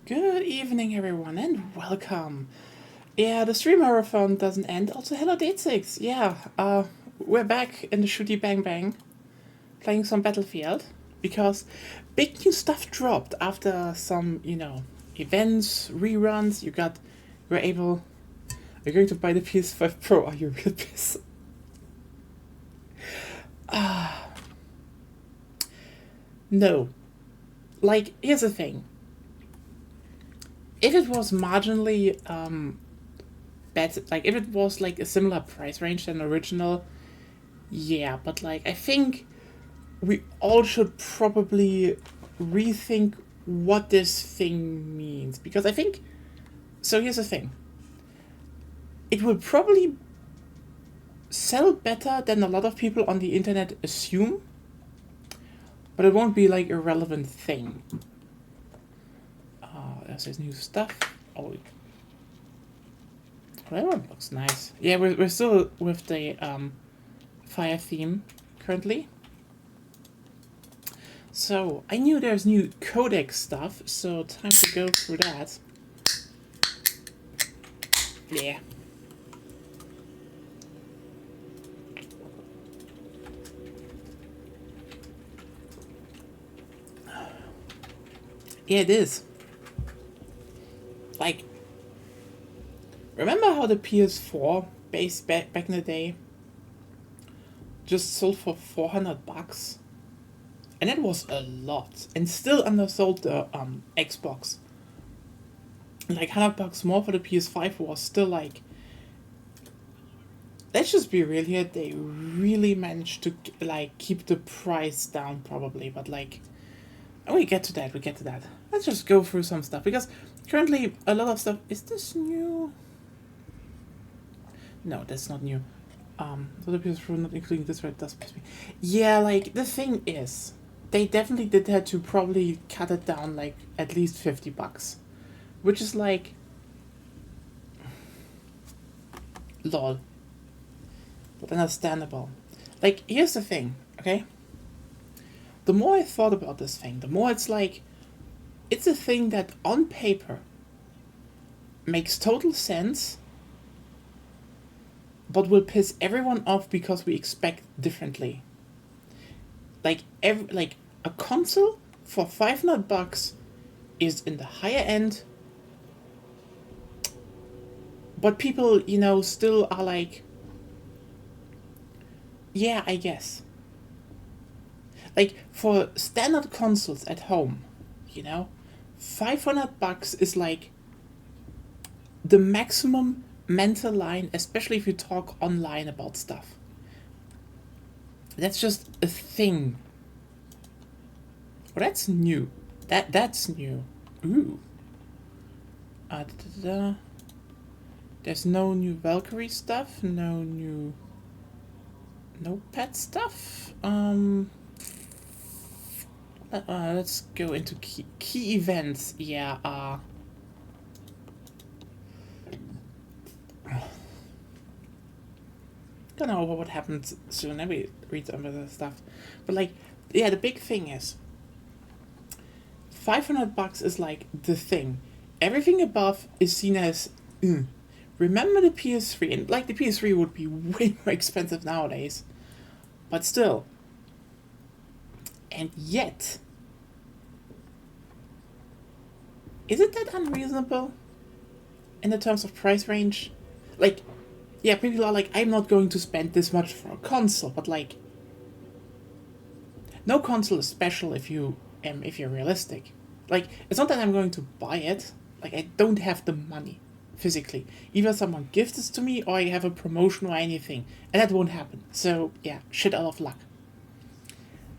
Good evening, everyone, and welcome. Yeah, the stream marathon doesn't end. Also, hello, Date 6. Yeah, we're back in the shooty bang bang, playing some Battlefield, because big new stuff dropped after some, events, reruns. You're able, you're going to buy the PS5 Pro. Are you real pissed? No. Like, here's the thing. If it was marginally, better, like, if it was, like, a similar price range than the original, yeah, but like I think we all should probably rethink what this thing means because I think so. Here's the thing: it will probably sell better than a lot of people on the internet assume, but it won't be like a relevant thing. There's this new stuff. Oh, that one looks nice. Yeah, we're still with the fire theme currently. So, I knew there's new codec stuff, so time to go through that. Yeah. Yeah, it is. Like, remember how the PS4 base back in the day just sold for $400? And that was a lot, and still undersold the Xbox. Like $100 more for the PS5 was still like. Let's just be real here. They really managed to like keep the price down, probably. But like, and we get to that. Let's just go through some stuff because currently a lot of stuff. Is this new? No, that's not new. So the PS4 not including this right does piss me. Yeah, like the thing is, they definitely did have to probably cut it down like at least $50, which is like, lol, but understandable. Like here's the thing, okay? The more I thought about this thing, the more it's like, it's a thing that on paper makes total sense, but will piss everyone off because we expect differently. Like a console for $500 is in the higher end, but people still are like, yeah, I guess. Like for standard consoles at home, $500 is like the maximum mental line, especially if you talk online about stuff. That's just a thing. Well, that's new. That's new. Ooh. There's no new Valkyrie stuff. No new Notepad stuff. Let's go into key events. Yeah. Don't know what happens soon. Let me read some of the stuff. But like, yeah, the big thing is $500 is like the thing. Everything above is seen as. Remember the PS3, and like the PS3 would be way more expensive nowadays, but still. And yet, is it that unreasonable in the terms of price range? Like, yeah, people are like, I'm not going to spend this much for a console, but like, no console is special if you're realistic. Like, it's not that I'm going to buy it. Like, I don't have the money physically. Either someone gives this to me or I have a promotion or anything, and that won't happen. So yeah, shit out of luck.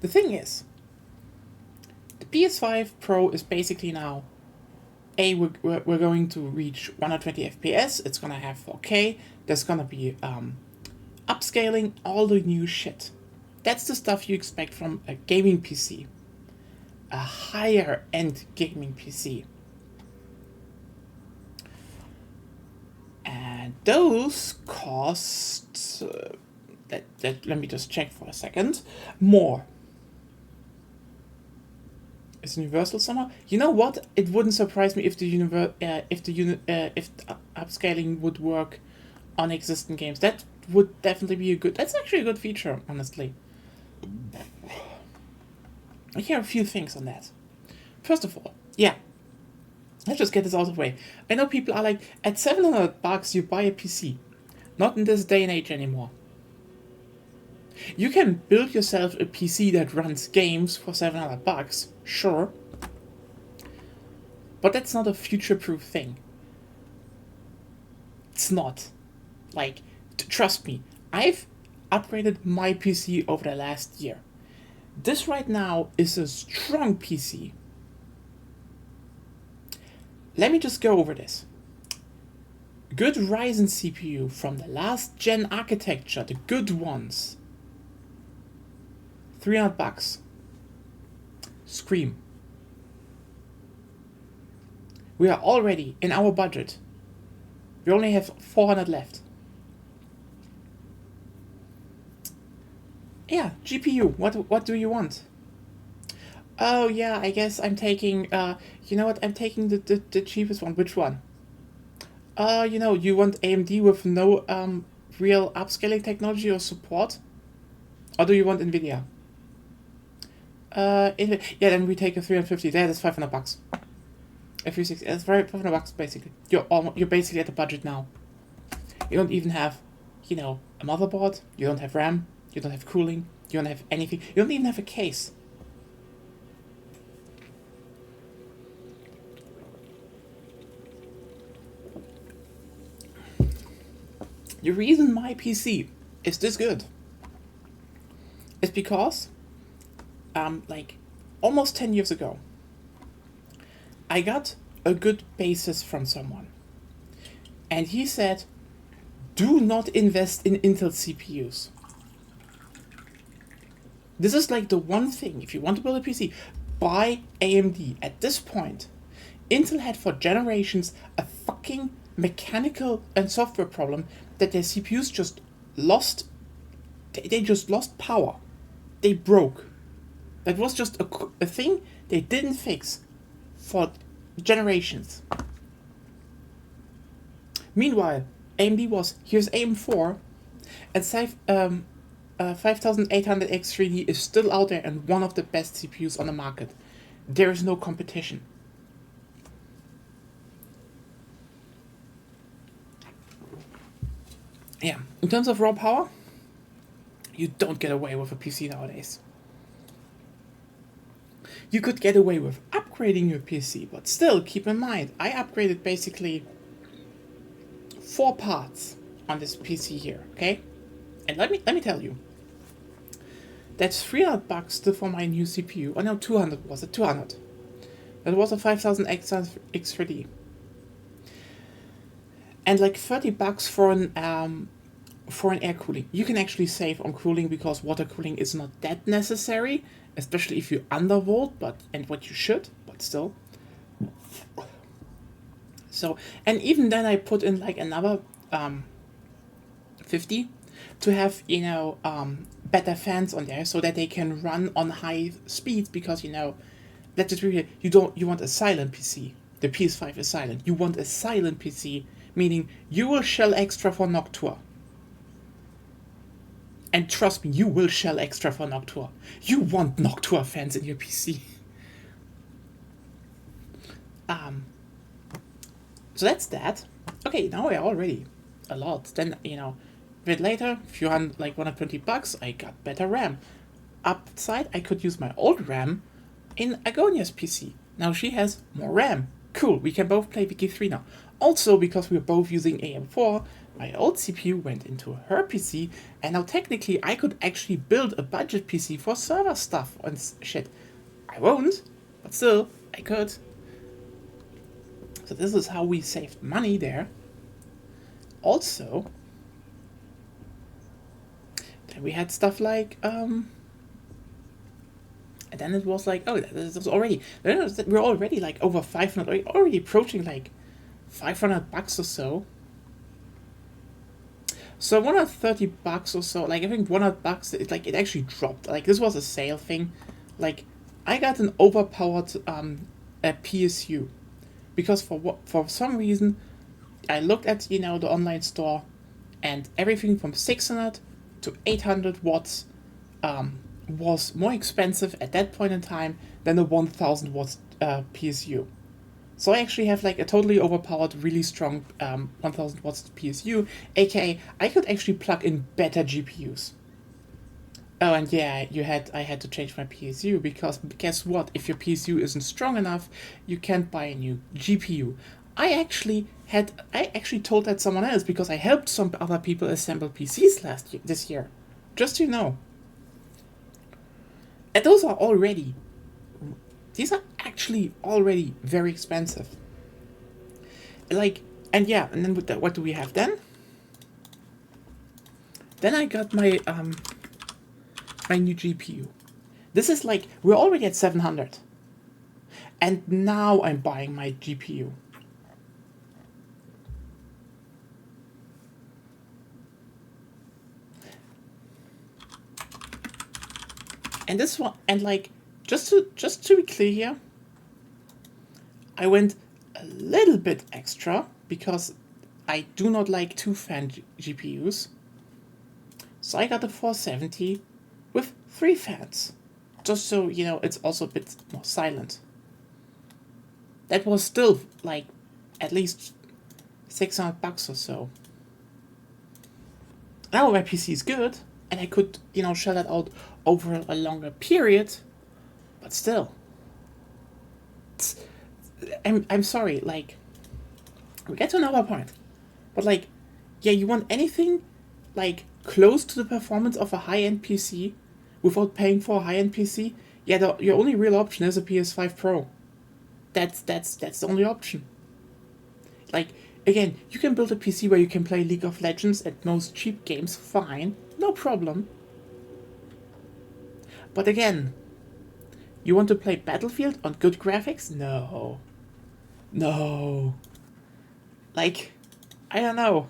The thing is, the PS5 Pro is basically now. We're going to reach 120 FPS. It's gonna have 4K. There's gonna be upscaling, all the new shit. That's the stuff you expect from a gaming PC, a higher end gaming PC. And those cost. Let me just check for a second. More. Is universal somehow? You know what? It wouldn't surprise me if if the upscaling would work on existing games. That would definitely be a good. That's actually a good feature, honestly. I hear a few things on that. First of all, yeah, let's just get this out of the way. I know people are like, at $700 you buy a PC. Not in this day and age anymore. You can build yourself a PC that runs games for $700, sure. But that's not a future-proof thing. It's not. Like, trust me, I've upgraded my PC over the last year. This right now is a strong PC. Let me just go over this. Good Ryzen CPU from the last gen architecture, the good ones. $300. Scream. We are already in our budget. We only have 400 left. Yeah, GPU. What do you want? Oh yeah, I guess I'm taking. You know what? I'm taking the cheapest one. Which one? You want AMD with no real upscaling technology or support, or do you want Nvidia? Yeah, then we take a 350. There, that's $500. A 360. That's $500 basically. You're basically at the budget now. You don't even have, a motherboard. You don't have RAM. You don't have cooling. You don't have anything. You don't even have a case. The reason my PC is this good is because, almost 10 years ago, I got a good basis from someone. And he said, do not invest in Intel CPUs. This is like the one thing, if you want to build a PC, buy AMD. At this point, Intel had for generations a fucking mechanical and software problem that their CPUs just lost. They just lost power. They broke. That was just a thing they didn't fix for generations. Meanwhile, AMD was, here's AM4, and 5800X3D is still out there and one of the best CPUs on the market. There is no competition. Yeah, in terms of raw power, you don't get away with a PC nowadays. You could get away with upgrading your PC, but still keep in mind, I upgraded basically 4 parts on this PC here, okay? And let me tell you, that's $300 still for my new CPU. Oh no, 200 was it? 200. That was a 5000X3D. And like $30 for an air cooling. You can actually save on cooling because water cooling is not that necessary, especially if you undervolt, and what you should, but still. So, and even then I put in like another 50 to have, better fans on there so that they can run on high speeds because, let's just read it, you want a silent PC. The PS5 is silent. You want a silent PC, meaning you will shell extra for Noctua. And trust me, you will shell extra for Noctua. You want Noctua fans in your PC. So that's that. Okay, now we're already a lot. Then, a bit later, like $120, I got better RAM. Upside, I could use my old RAM in Agonia's PC. Now she has more RAM. Cool, we can both play Wiki 3 now. Also, because we're both using AM4, my old CPU went into her PC, and now technically I could actually build a budget PC for server stuff and shit. I won't, but still, I could. So this is how we saved money there. Also, then we had stuff like, and then it was like, oh, this was already, we're already like over 500, already approaching like $500 or so. So $130 or so, like I think $100, it actually dropped. Like this was a sale thing. Like I got an overpowered PSU because for some reason I looked at the online store, and everything from 600 to 800 watts was more expensive at that point in time than the 1000 watts PSU. So I actually have like a totally overpowered, really strong 1000 watts PSU, aka I could actually plug in better GPUs. Oh, and yeah, I had to change my PSU because guess what? If your PSU isn't strong enough, you can't buy a new GPU. I actually told that someone else because I helped some other people assemble PCs this year. Just so you know. And these are actually already very expensive. Like, and yeah, and then what do we have then? Then I got my my new GPU. This is like, we're already at 700. And now I'm buying my GPU. And this one, and like, just to be clear here, I went a little bit extra because I do not like two fan GPUs. So I got a 470 with 3 fans. Just so, it's also a bit more silent. That was still, like, at least $600 or so. Now my PC is good, and I could, shell that out over a longer period, but still. I'm sorry, like, we get to another point. But, like, yeah, you want anything, like, close to the performance of a high-end PC without paying for a high-end PC, yeah, your only real option is a PS5 Pro. That's the only option. Like, again, you can build a PC where you can play League of Legends and most cheap games, fine, no problem. But again, you want to play Battlefield on good graphics? No. Like, I don't know.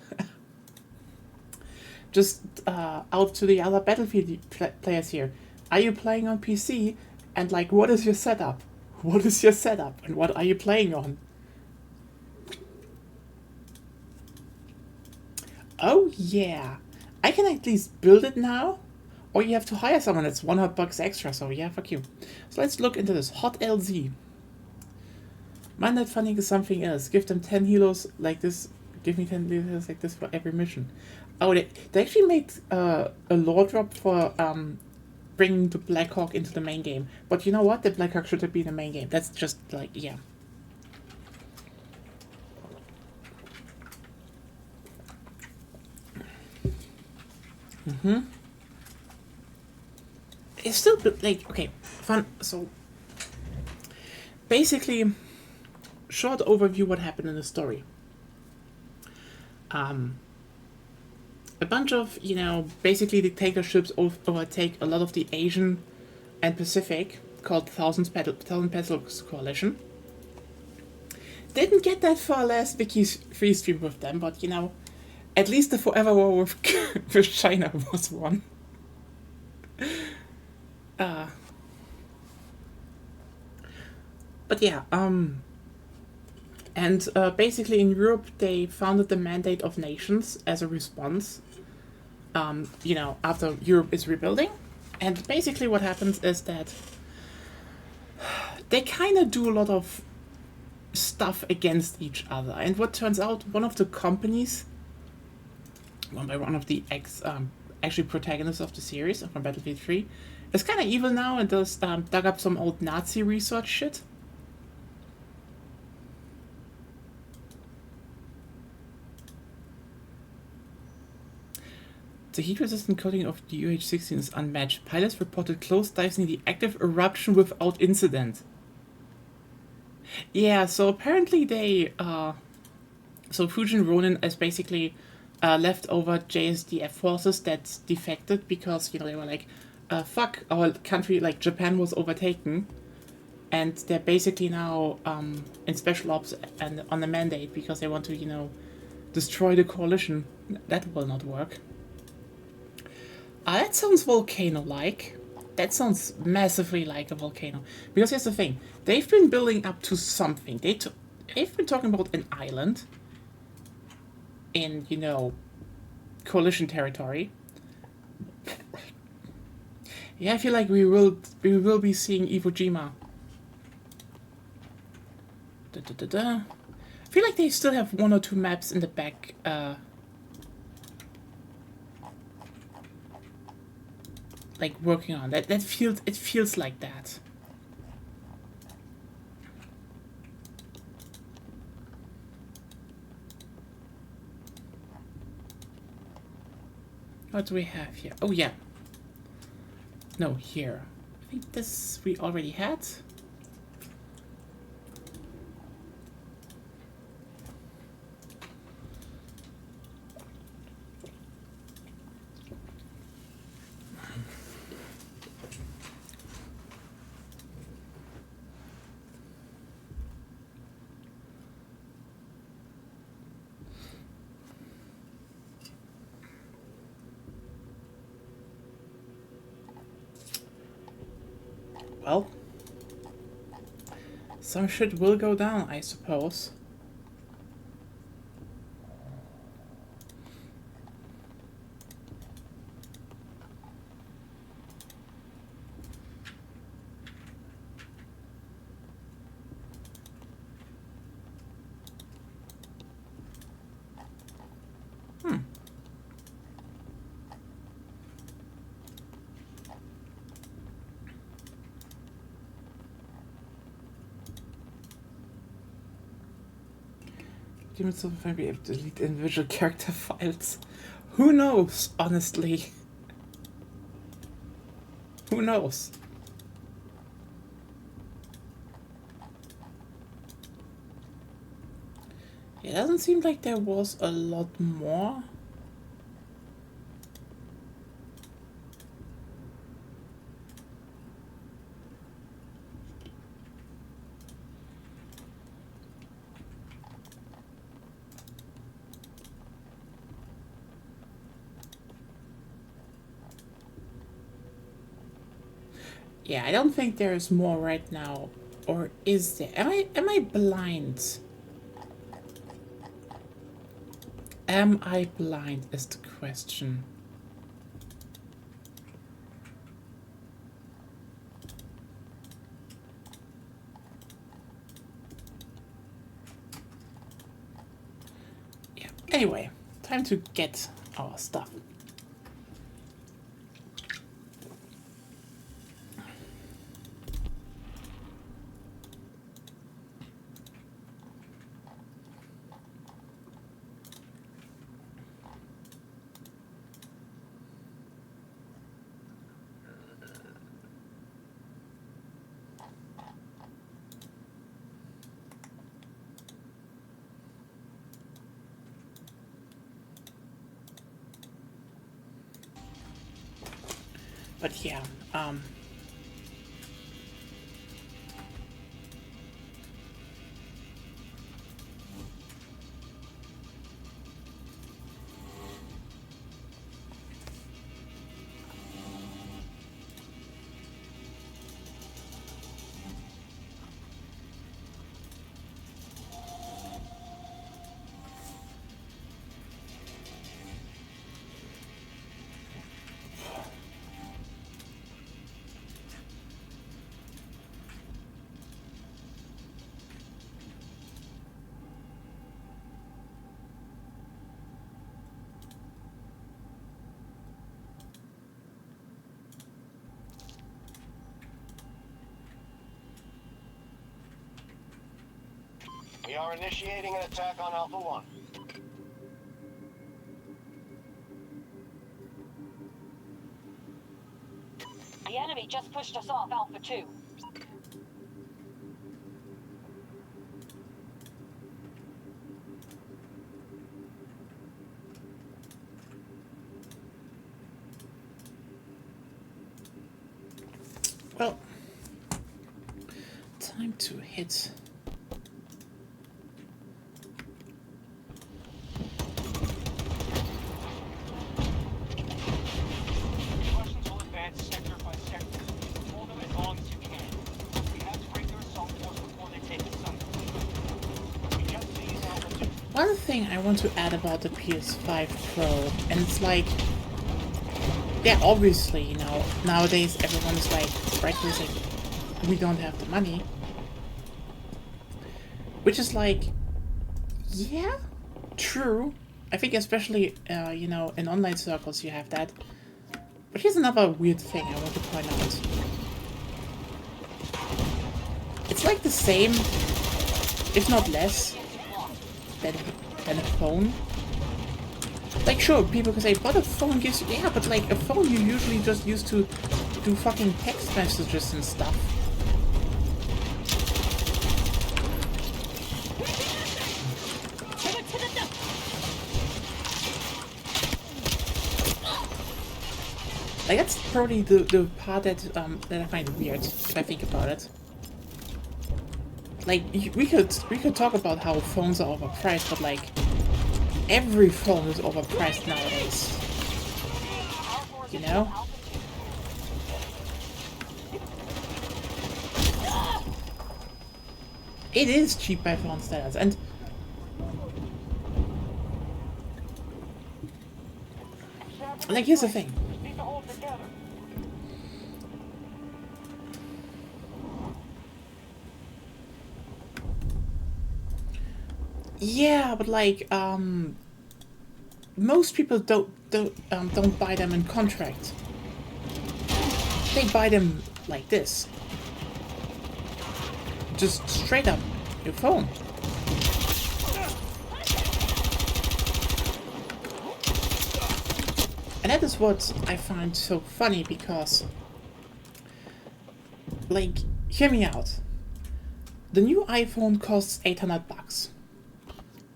Just out to the other Battlefield players here. Are you playing on PC? And like, what is your setup? And what are you playing on? Oh yeah, I can at least build it now. Or you have to hire someone that's $100 extra, so yeah, fuck you. So let's look into this. Hot LZ. Mind that funding is something else. Give them 10 helos like this. Give me 10 helos like this for every mission. Oh, they actually made a lore drop for bringing the Blackhawk into the main game. But you know what? The Blackhawk should have been the main game. That's just like, yeah. It's still like, okay, fun. So basically, short overview what happened in the story. A bunch of, basically dictatorships overtake a lot of the Asian and Pacific, called Thousand Petals Coalition. Didn't get that far last Wiki's free stream with them, but at least the forever war with, with China was won. But yeah, and basically in Europe they founded the Mandate of Nations as a response, after Europe is rebuilding. And basically what happens is that they kind of do a lot of stuff against each other. And what turns out, one of the companies, one of the actually protagonists of the series from Battlefield 3, is kind of evil now and does dug up some old Nazi research shit. The heat-resistant coating of the UH-60 is unmatched. Pilots reported close dives in the active eruption without incident. Yeah, so apparently they, so Fujin Ronin is basically leftover JSDF forces that defected because, they were like, fuck, our country, like Japan was overtaken. And they're basically now in special ops and on a mandate because they want to, destroy the coalition. That will not work. That sounds volcano-like. That sounds massively like a volcano. Because here's the thing. They've been building up to something. They've been talking about an island in, coalition territory. Yeah, I feel like we will be seeing Iwo Jima. I feel like they still have 1 or 2 maps in the back. Like working on that. It feels like that. What do we have here? Oh yeah. No, here. I think this we already had. Well, some shit will go down, I suppose. Humans will maybe able to delete individual character files. Who knows, honestly? Who knows? It doesn't seem like there was a lot more. Yeah, I don't think there's more right now. Or is there? Am I blind? Am I blind is the question. Yeah, anyway, time to get our stuff. But yeah, We are initiating an attack on Alpha 1. The enemy just pushed us off Alpha 2. well, time to hit. Russians will advance sector by sector. one thing I want to add about the PS5 Pro, and it's like, yeah, obviously, you know, nowadays everyone's like, rightfully saying, we don't have the money. Which is like, yeah, true. I think especially, you know, in online circles you have that. But here's another weird thing I want to point out. It's like the same, if not less, than a phone. Like, sure, people can say, but a phone gives you... Yeah, but like, a phone you usually just use to do fucking text messages and stuff. Like, that's probably the part that I find weird, if I think about it. Like, we could talk about how phones are overpriced, but like, every phone is overpriced nowadays. You know? It is cheap by phone standards, and like, here's the thing. Yeah, but like, most people don't buy them in contract. They buy them like this. Just straight up your phone. And that is what I find so funny, because, like, hear me out. The new iPhone costs $800.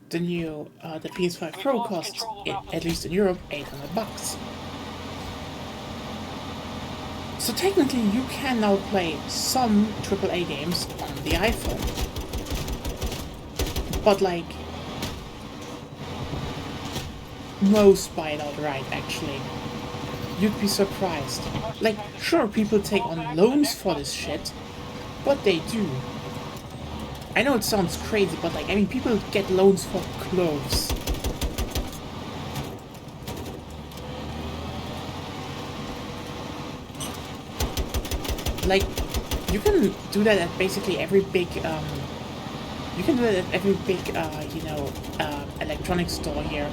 The new, the PS5 Pro costs, at least in Europe, $800. So technically you can now play some AAA games on the iPhone. But like, most buy it outright, actually. You'd be surprised. Like, sure, people take on loans for this shit, but they do. I know it sounds crazy, but like, I mean, people get loans for clothes. Like, you can do that at basically every big, you can do that at every big, you know, electronics store here.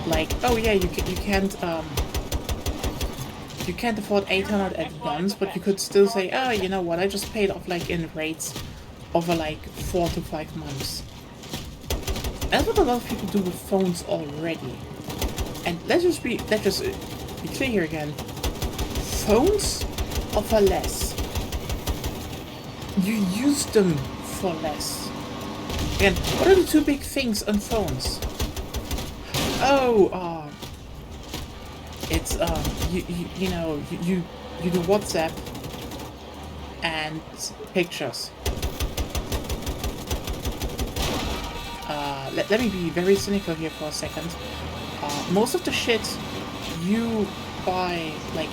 Like, oh yeah, you can't afford 800 at once, but you could still say, oh, you know what, I just paid off like in rates over like 4 to 5 months. That's what a lot of people do with phones already. And let's just be clear here again. Phones offer less. You use them for less. Again, what are the two big things on phones? Oh, it's you know, you do WhatsApp and pictures. Let me be very cynical here for a second. Most of the shit you buy, like,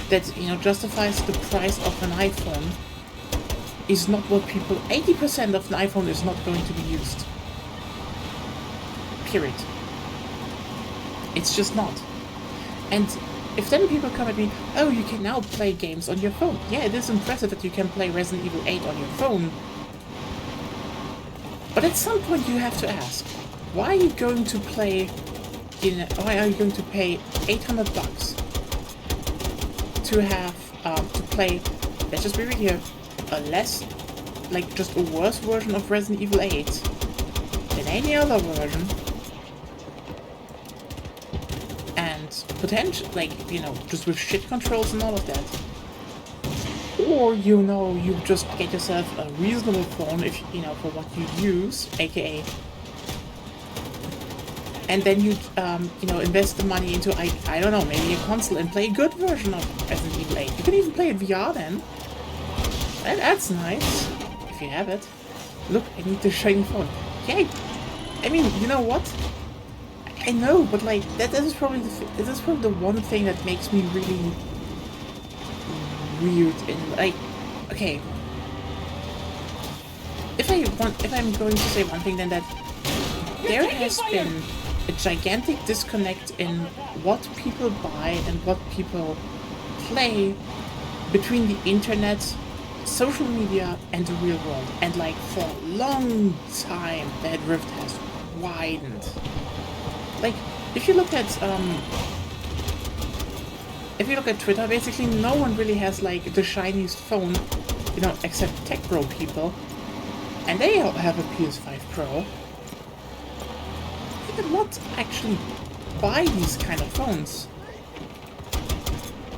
that, you know, justifies the price of an iPhone is not what people... 80% of an iPhone is not going to be used. Period. It's just not. And if then people come at me, oh, you can now play games on your phone. Yeah, it is impressive that you can play Resident Evil 8 on your phone. But at some point you have to ask, why are you going to play why are you going to pay $800 to have to play, let's just be real here, a less, like, just a worse version of Resident Evil 8 than any other version, and potentially, like, you know, just with shit controls and all of that? Or, you know, you just get yourself a reasonable phone, if you know, for what you use, aka, and then you know, invest the money into, I don't know, maybe a console and play a good version of Resident Evil 8. You can even play it VR then. That's nice, if you have it. Look, I need the shiny phone. Yeah, I mean, you know what? I know, but like, that is probably the one thing that makes me really weird. And like, okay, if I'm going to say one thing, then that there has been a gigantic disconnect in what people buy and what people play between the internet, social media, and the real world. And like for a long time, that rift has widened. Like if you look at Twitter, basically no one really has like the shiniest phone, you know, except tech bro people, and they all have a PS5 Pro. They did not actually buy these kind of phones.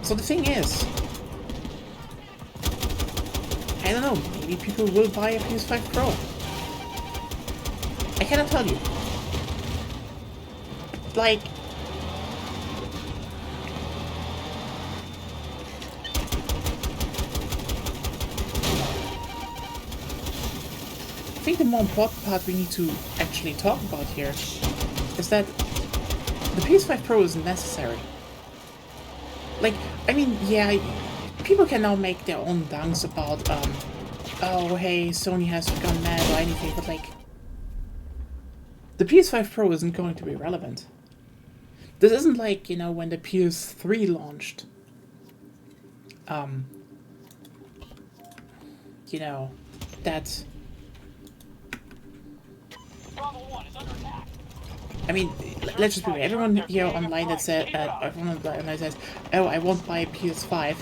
So the thing is, I don't know, maybe people will buy a PS5 Pro. I cannot tell you. Like, I think the more important part we need to actually talk about here is that the PS5 Pro isn't necessary. Like, I mean, yeah, people can now make their own dunks about, oh, hey, Sony has gone mad or anything, but like, the PS5 Pro isn't going to be relevant. This isn't like, you know, when the PS3 launched. You know, that... I mean, let's just be real. Everyone here online that said, everyone online says, "Oh, I won't buy a PS5."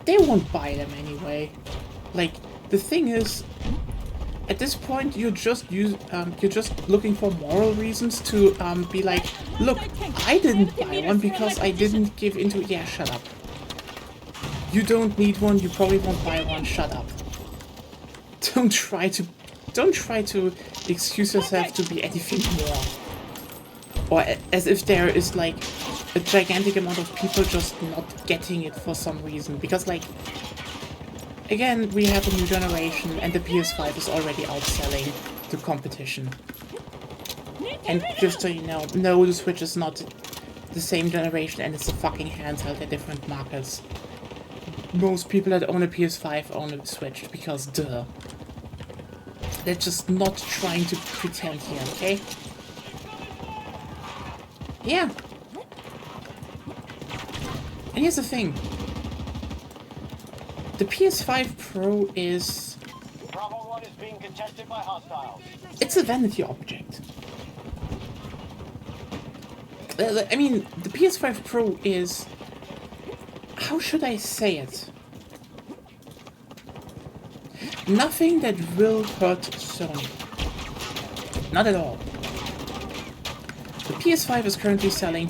They won't buy them anyway. Like, the thing is, at this point, you're just looking for moral reasons to be like, "Look, I didn't buy one because I didn't give into." Yeah, shut up. You don't need one. You probably won't buy one. Shut up. Don't try to excuse yourself to be anything more. Or as if there is like a gigantic amount of people just not getting it for some reason. Because like, again, we have a new generation and the PS5 is already outselling the competition. And just so you know, no, the Switch is not the same generation and it's a fucking handheld at different markets. Most people that own a PS5 own a Switch because duh. They're just not trying to pretend here, okay? Yeah. And here's the thing. The PS5 Pro is... Bravo 1 is being contested by hostiles. It's a vanity object. I mean, the PS5 Pro is... How should I say it? Nothing that will hurt Sony. Not at all. The PS5 is currently selling...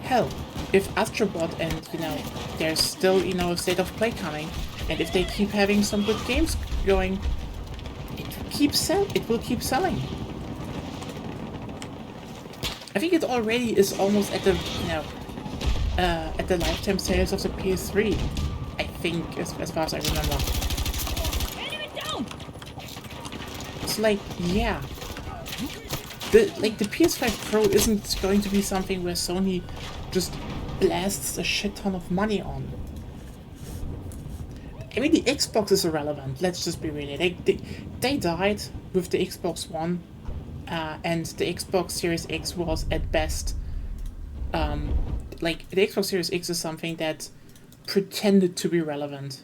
Hell, if Astrobot and, you know, there's still, you know, a State of Play coming, and if they keep having some good games going, it will keep selling. I think it already is almost at the, you know, at the lifetime sales of the PS3. I think, as far as I remember. It's like, yeah. The PS5 Pro isn't going to be something where Sony just blasts a shit ton of money on. I mean, the Xbox is irrelevant, let's just be real. They died with the Xbox One, and the Xbox Series X was at best, like, the Xbox Series X is something that pretended to be relevant.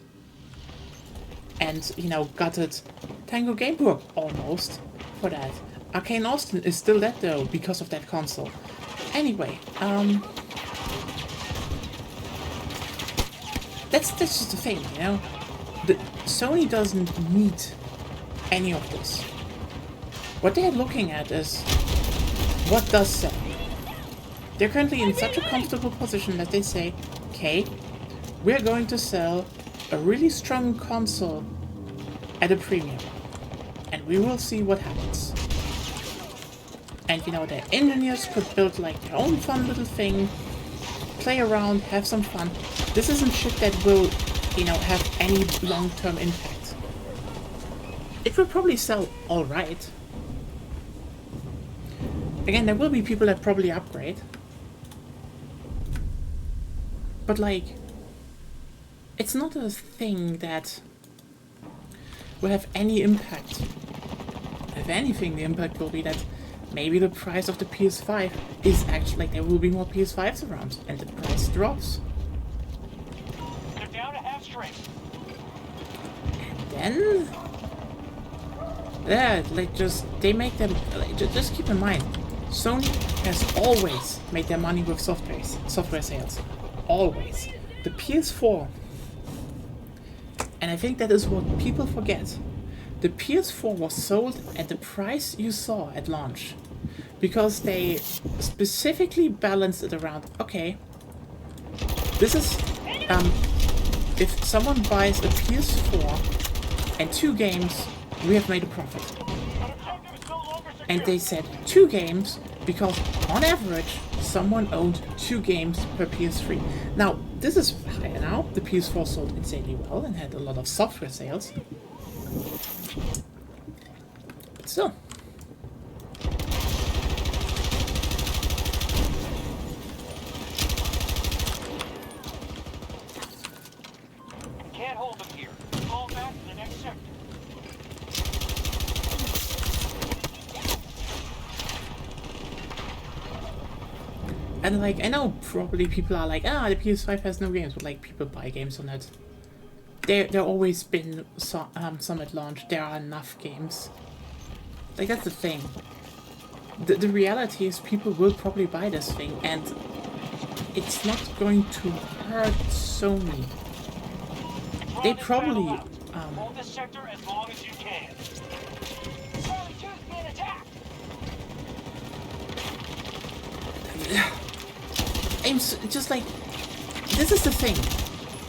And, you know, gutted Tango Gamework almost for that. Arcane Austin is still dead though, because of that console. Anyway, that's just the thing, you know? Sony doesn't need any of this. What they're looking at is what does sell. They're currently in such a comfortable position that they say, okay, we're going to sell a really strong console at a premium. And we will see what happens. And, you know, their engineers could build, like, their own fun little thing, play around, have some fun. This isn't shit that will, you know, have any long-term impact. It will probably sell alright. Again, there will be people that probably upgrade. But, like, it's not a thing that will have any impact If anything, the impact will be that maybe the price of the PS5 is actually, like, there will be more PS5s around, and the price drops. They're down to half strength. Then, yeah, like, they make them, like, just keep in mind, Sony has always made their money with software sales. Always. The PS4, and I think that is what people forget, the PS4 was sold at the price you saw at launch, because they specifically balanced it around, okay, this is, if someone buys a PS4 and 2 games, we have made a profit. And they said 2 games because on average someone owned 2 games per PS3. Now this is higher now. The PS4 sold insanely well and had a lot of software sales. But still. Can't hold them here. Fall back to the next sector. And like, I know probably people are like, the PS5 has no games, but like, people buy games on it. There always been some at launch. There are enough games. Like, that's the thing. The reality is people will probably buy this thing, and it's not going to hurt Sony. They probably Hold this sector as long as you can. Charlie 2's being attacked. just like, this is the thing.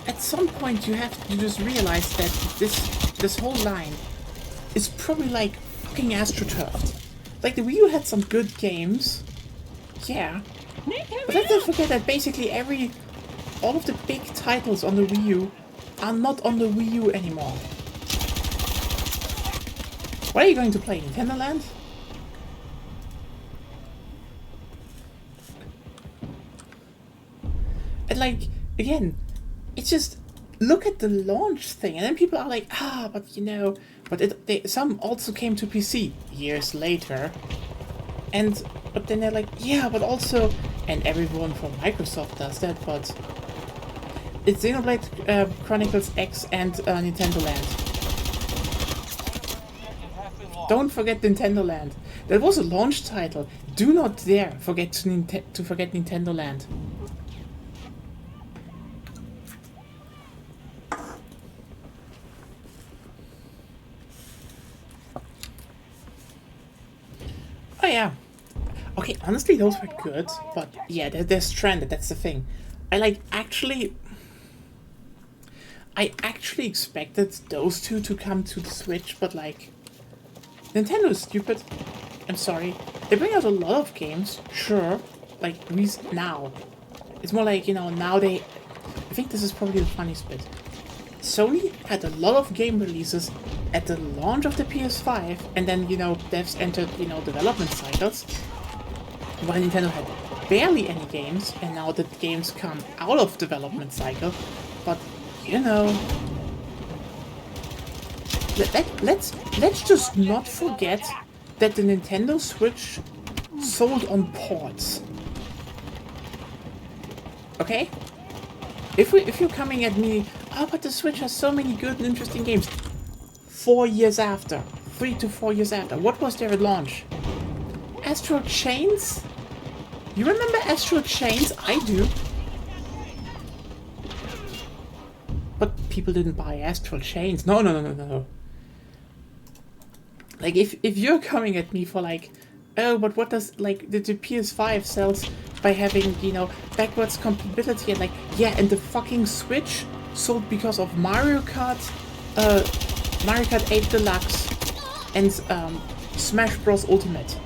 At some point you have to just realize that this whole line is probably like fucking astroturfed. Like, the Wii U had some good games, yeah, but let's not forget that basically all of the big titles on the Wii U are not on the Wii U anymore. What are you going to play, Nintendo Land? And like, again, it's just, look at the launch thing, and then people are like, but you know, but some also came to PC years later, but then they're like, yeah, but also, and everyone from Microsoft does that, but it's Xenoblade Chronicles X and Nintendo Land. Don't forget Nintendo Land. That was a launch title. Do not dare forget to forget Nintendo Land. Oh yeah. Okay, honestly, those were good, but yeah, they're stranded. That's the thing. I actually expected those two to come to the Switch, but like, Nintendo is stupid. I'm sorry. They bring out a lot of games, sure. Like, now. It's more like, you know, now I think this is probably the funniest bit. Sony had a lot of game releases at the launch of the PS5, and then, you know, devs entered, you know, development cycles. While Nintendo had barely any games, and now the games come out of development cycle. But, you know, let's just not forget that the Nintendo Switch sold on ports. Okay? If you're coming at me, but the Switch has so many good and interesting games. 4 years after, 3 to 4 years after, what was there at launch? Astral Chains? You remember Astral Chains? I do. But people didn't buy Astral Chains. No. Like, if you're coming at me for like, oh, but what does, like, the PS5 sells by having, you know, backwards compatibility, and like, yeah, and the fucking Switch sold because of Mario Kart 8 Deluxe and Smash Bros. Ultimate.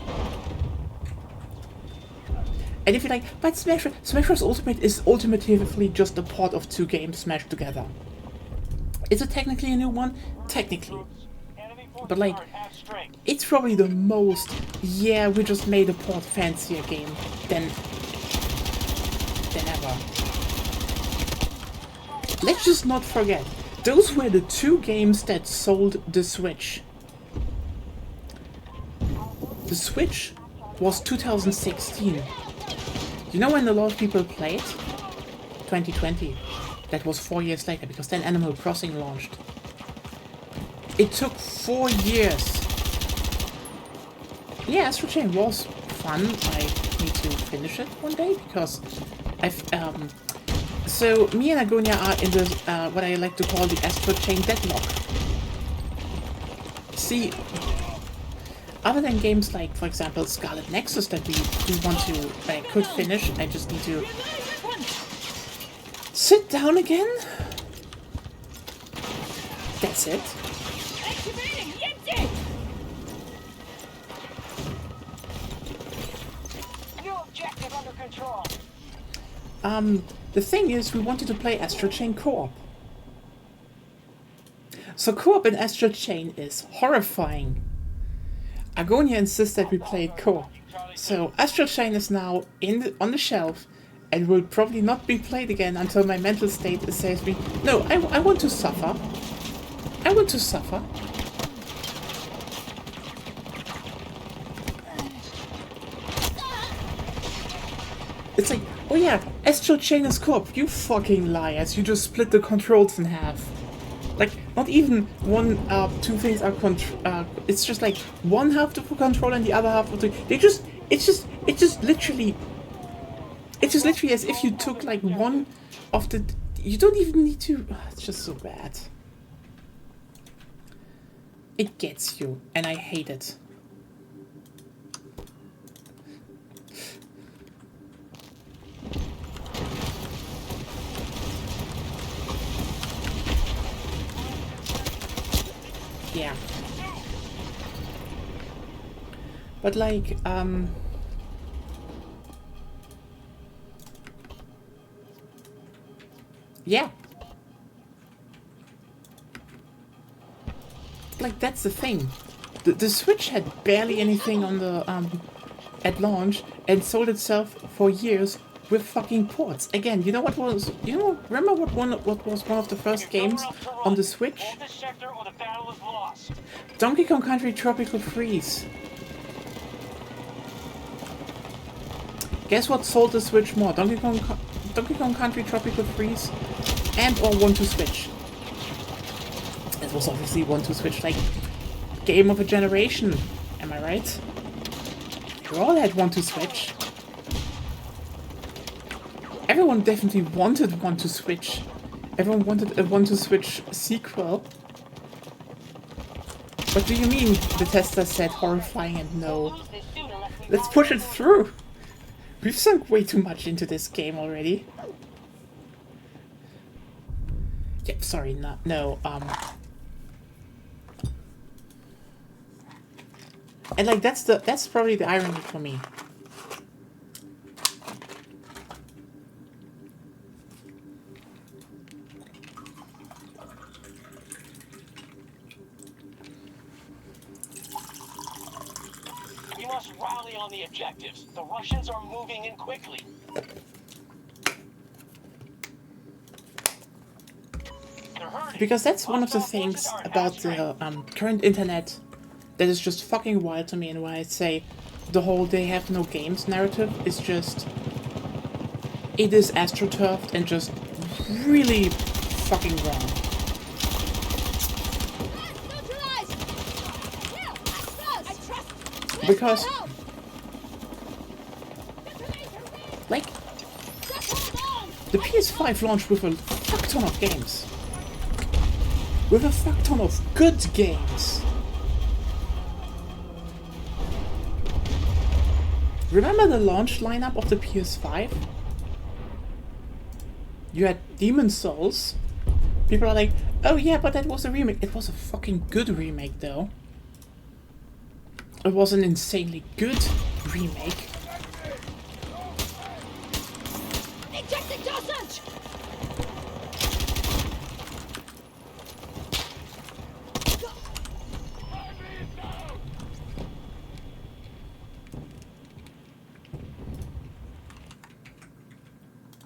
And if you're like, but Smash Bros. Ultimate is ultimately just a port of 2 games smashed together. Is it technically a new one? Technically. But like, it's probably the most, yeah, we just made a port fancier game than ever. Let's just not forget, those were the 2 games that sold the Switch. the Switch was 2016. You know when a lot of people played? 2020. That was 4 years later, because then Animal Crossing launched. It took 4 years. Yeah, Astral Chain was fun. I need to finish it one day, because I've, so me and Agonia are in this, what I like to call the Astral Chain deadlock. See, other than games like, for example, Scarlet Nexus that we do want to, could finish, I just need to sit down again. That's it. New objective under control. The thing is, we wanted to play Astral Chain co-op. So co-op in Astral Chain is horrifying. Agonia insists that we play it co-op. So Astral Chain is now on the shelf and will probably not be played again until my mental state says me, no, I want to suffer. I want to suffer. It's like, oh yeah, Astral Chain is co-op. You fucking liars. You just split the controls in half. Like, not even one, two things are it's just like one half to control and the other half of the... It's just literally as if you took like one of the... You don't even need to... It's just so bad. It gets you, and I hate it. Yeah. But like, yeah. Like, that's the thing. The Switch had barely anything on the, at launch, and sold itself for years with fucking ports. Again, you know what was, remember what was one of the first games on the Switch? Hold this sector or the battle is lost. Donkey Kong Country Tropical Freeze. Guess what sold the Switch more? Donkey Kong Country Tropical Freeze and or 1-2-Switch. It was obviously 1-2-Switch, like, game of a generation. Am I right? We all had 1-2-Switch. Everyone definitely wanted 1-2-Switch. Everyone wanted a 1-2-Switch sequel. What do you mean? Bethesda said horrifying and no. Let's push it through. We've sunk way too much into this game already. Yeah, sorry, no, and like that's probably the irony for me. We must rally on the objectives. The Russians are moving in quickly. Because that's one of the things about the current internet that is just fucking wild to me, and why I say the whole they have no games narrative is just... It is astroturfed and just really fucking wrong. Because... Like... The PS5 launched with a fuck ton of games. With a fuck ton of good games. Remember the launch lineup of the PS5? You had Demon's Souls. People are like, oh yeah, but that was a remake. It was a fucking good remake though. It was an insanely good remake.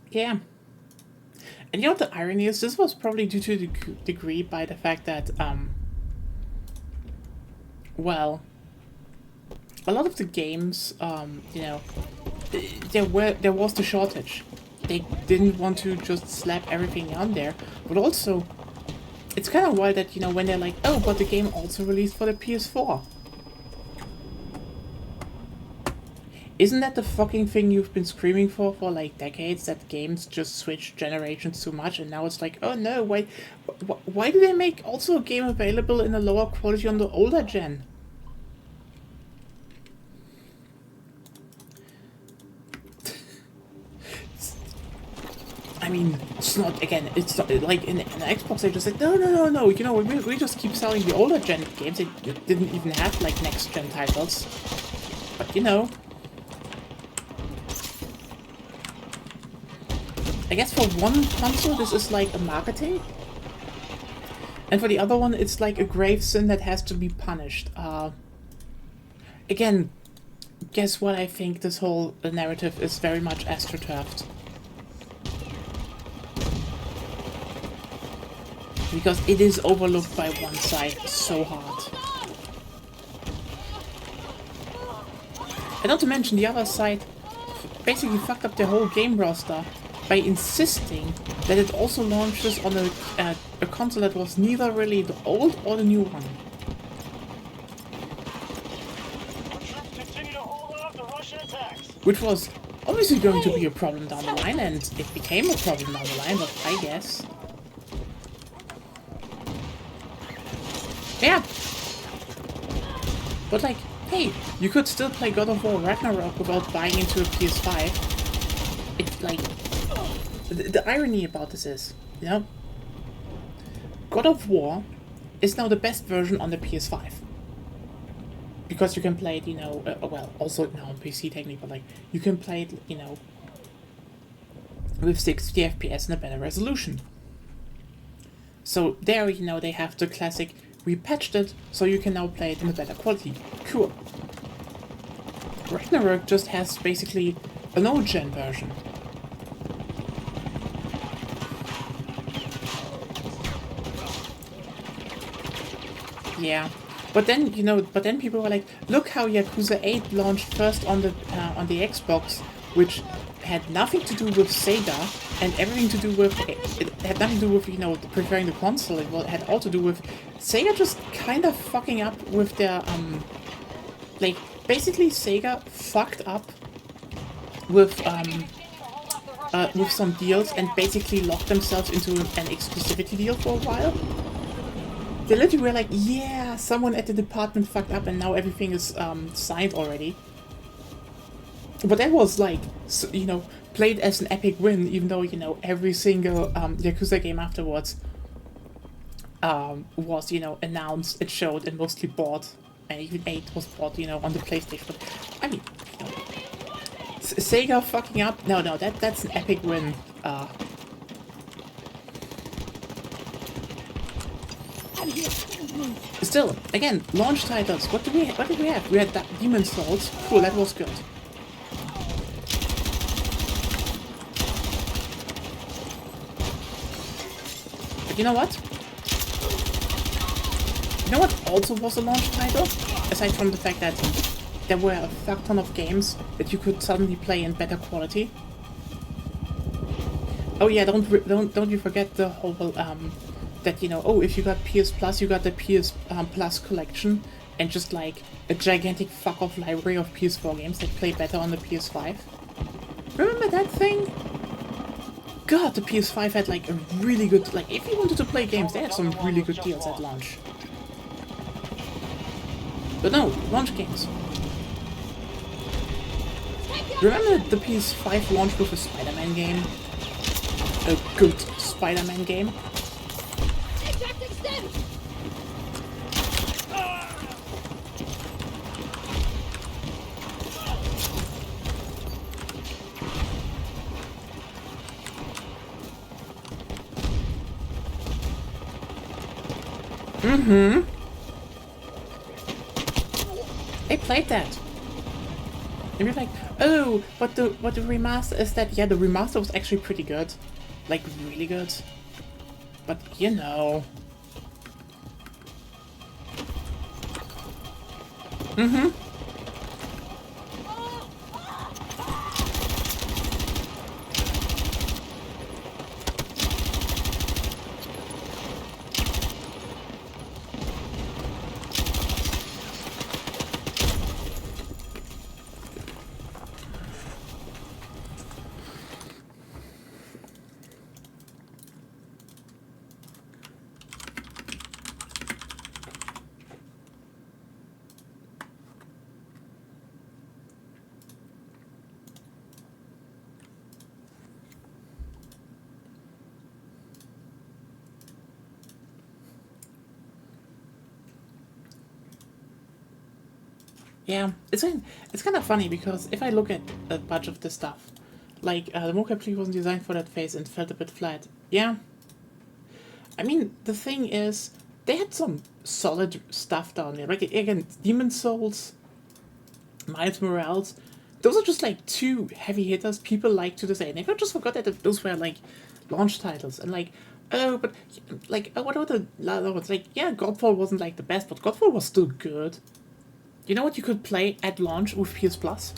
Yeah. And you know what the irony is? This was probably due to the degree by the fact that, well, a lot of the games, you know, there was the shortage. They didn't want to just slap everything on there, but also, it's kind of wild that, you know, when they're like, oh, but the game also released for the PS4. Isn't that the fucking thing you've been screaming for like decades, that games just switch generations too much, and now it's like, oh no, why do they make also a game available in a lower quality on the older gen? I mean, it's not, again, it's not, like, in Xbox, they just said, no, you know, we just keep selling the older gen games. They didn't even have, like, next gen titles. But, you know, I guess for one console, this is, like, a marketing. And for the other one, it's, like, a grave sin that has to be punished. Again, guess what? I think this whole narrative is very much astroturfed. Because it is overlooked by one side so hard. And not to mention, the other side basically fucked up their whole game roster by insisting that it also launches on a console that was neither really the old or the new one. Which was obviously going to be a problem down the line, and it became a problem down the line, but I guess... Yeah! But like, hey, you could still play God of War Ragnarok without buying into a PS5. It's like... The irony about this is, you know, God of War is now the best version on the PS5. Because you can play it, you know, well, also now on PC technically, but like, you can play it, you know, with 60 FPS and a better resolution. So there, you know, they have the classic, we patched it, so you can now play it in a better quality. Cool. Ragnarok just has basically an old-gen version. Yeah, but then, you know, people were like, look how Yakuza 8 launched first on the Xbox, which had nothing to do with Sega and everything to do with, it had nothing to do with, you know, preferring the console. It had all to do with Sega just kind of fucking up with their, like, basically Sega fucked up with some deals and basically locked themselves into an exclusivity deal for a while. They literally were like, yeah, someone at the department fucked up and now everything is signed already. But that was like, you know, played as an epic win, even though, you know, every single Yakuza game afterwards was, you know, announced, it showed, and mostly bought. And even 8 was bought, you know, on the PlayStation. But, I mean, you know, Sega fucking up? No, that's an epic win. Still, again, launch titles. What did we have? We had that Demon's Souls. Cool, that was good. But you know what? You know what also was a launch title? Aside from the fact that there were a fuck ton of games that you could suddenly play in better quality. Oh yeah, don't you forget the whole that, you know, oh, if you got PS Plus, you got the PS Plus collection, and just like a gigantic fuck-off library of PS4 games that play better on the PS5. Remember that thing? God, the PS5 had like a really good, like, if you wanted to play games, they had some really good deals at launch. But no, launch games. Remember the PS5 launched with a Spider-Man game? A good Spider-Man game? Mm-hmm. I played that. And you're like, oh, but the remaster is that, yeah, the remaster was actually pretty good. Like, really good. But, you know. Mm-hmm. Yeah, it's kind of funny because if I look at a bunch of this stuff, like the mocap tree wasn't designed for that phase and felt a bit flat. Yeah. I mean, the thing is, they had some solid stuff down there. Like, again, Demon Souls, Miles Morales, those are just like two heavy hitters people like to say. And I just forgot that those were like launch titles. And like, oh, but like, what are the other ones? Like, yeah, Godfall wasn't like the best, but Godfall was still good. You know what you could play at launch with PS Plus?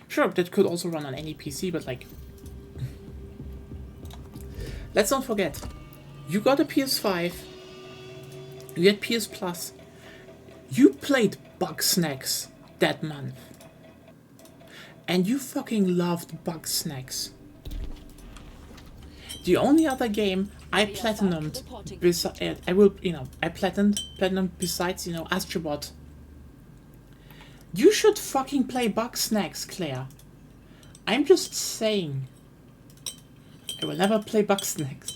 Sure, that could also run on any PC, but like, let's not forget, you got a PS5, you had PS Plus, you played Bugsnax that month, and you fucking loved Bugsnax. The only other game I platinumed, I platinumed besides, Astrobot. You should fucking play Bugsnax, Claire. I'm just saying. I will never play Bugsnax.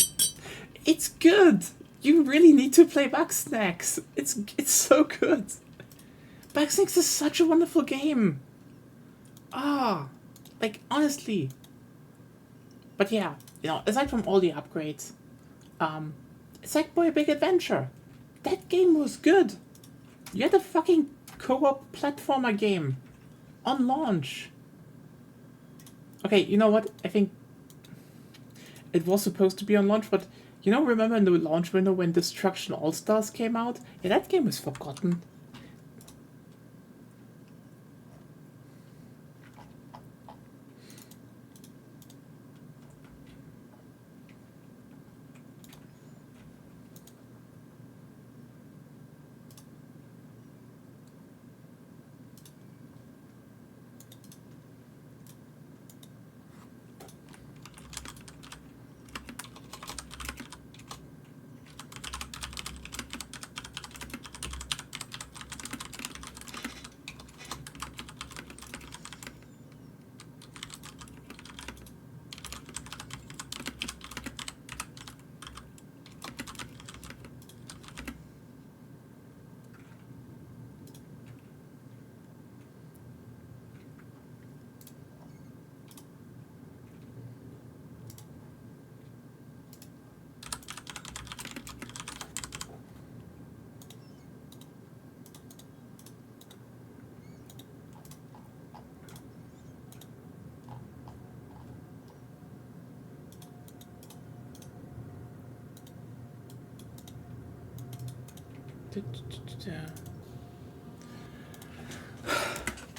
It's good. You really need to play Bugsnax. It's so good. Bugsnax is such a wonderful game. Like honestly. But yeah, aside from all the upgrades, Sackboy: Big Adventure, that game was good. You had a fucking co-op platformer game on launch. Okay, you know what? I think it was supposed to be on launch, but remember in the launch window when Destruction All-Stars came out? Yeah, that game was forgotten.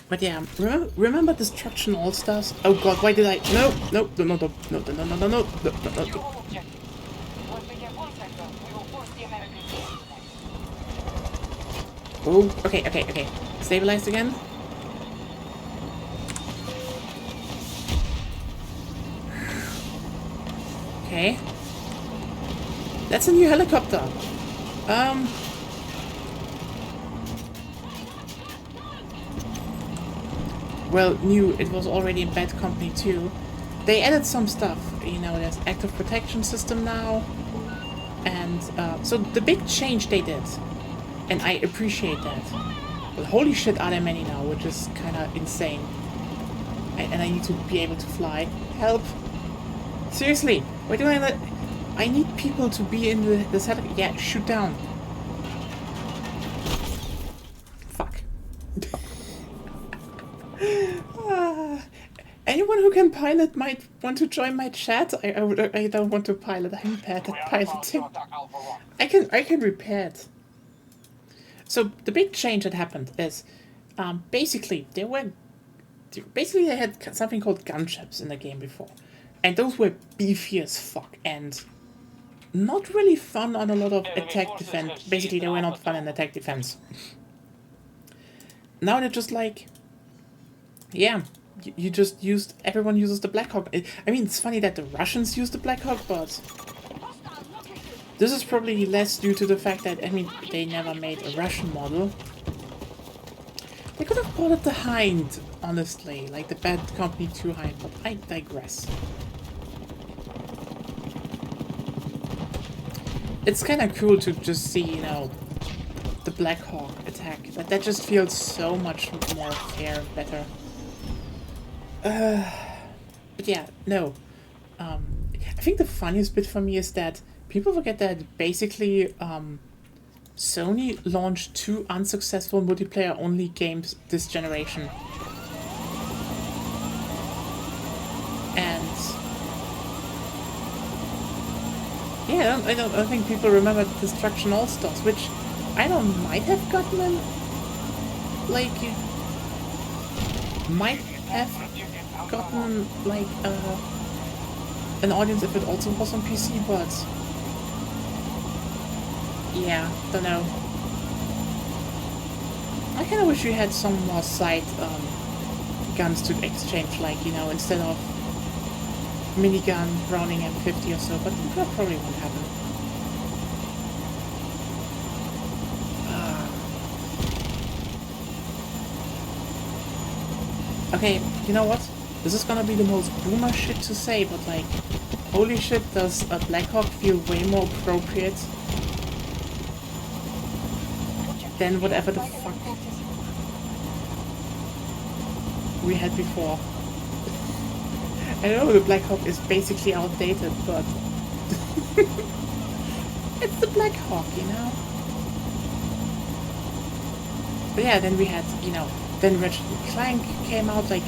But yeah, remember Destruction All-Stars? Oh god, why did I... No. You hold objective. Once we get one sector, we will force the Americans to Oh, okay. Stabilized again. Okay. That's a new helicopter. Well, new, it was already in bad company too. They added some stuff, there's active protection system now. And so the big change they did, and I appreciate that. But holy shit are there many now, which is kinda insane. And I need to be able to fly. Help! Seriously, why do I need people to be in the helicopter. Yeah, shoot down. Fuck. Anyone who can pilot might want to join my chat. I don't want to pilot. I'm bad at piloting. I can repair it. So the big change that happened is, basically they had something called gunships in the game before, and those were beefy as fuck and not really fun on a lot of attack defense. Basically, they were not fun in attack defense. Now they're just like, yeah, you just everyone uses the Blackhawk. I mean, it's funny that the Russians use the Blackhawk, but this is probably less due to the fact that, they never made a Russian model. They could have called it the Hind, honestly, like the Bad Company 2 Hind, but I digress. It's kind of cool to just see, the Blackhawk attack. That just feels so much more fair, better. But yeah, no. I think the funniest bit for me is that people forget that basically Sony launched 2 unsuccessful multiplayer-only games this generation. And yeah, I don't think people remember Destruction All-Stars, which I don't might have gotten an, like, might have gotten like an audience if it also was on PC, but yeah, don't know. I kind of wish we had some more side guns to exchange, like, you know, instead of minigun, Browning M50 or so, but that probably won't happen. Okay, you know what? This is gonna be the most boomer shit to say, but like, holy shit, does a Blackhawk feel way more appropriate than whatever the fuck we had before. I know the Blackhawk is basically outdated, but it's the Blackhawk, you know? But yeah, then we had, you know, then Ratchet & Clank came out, like,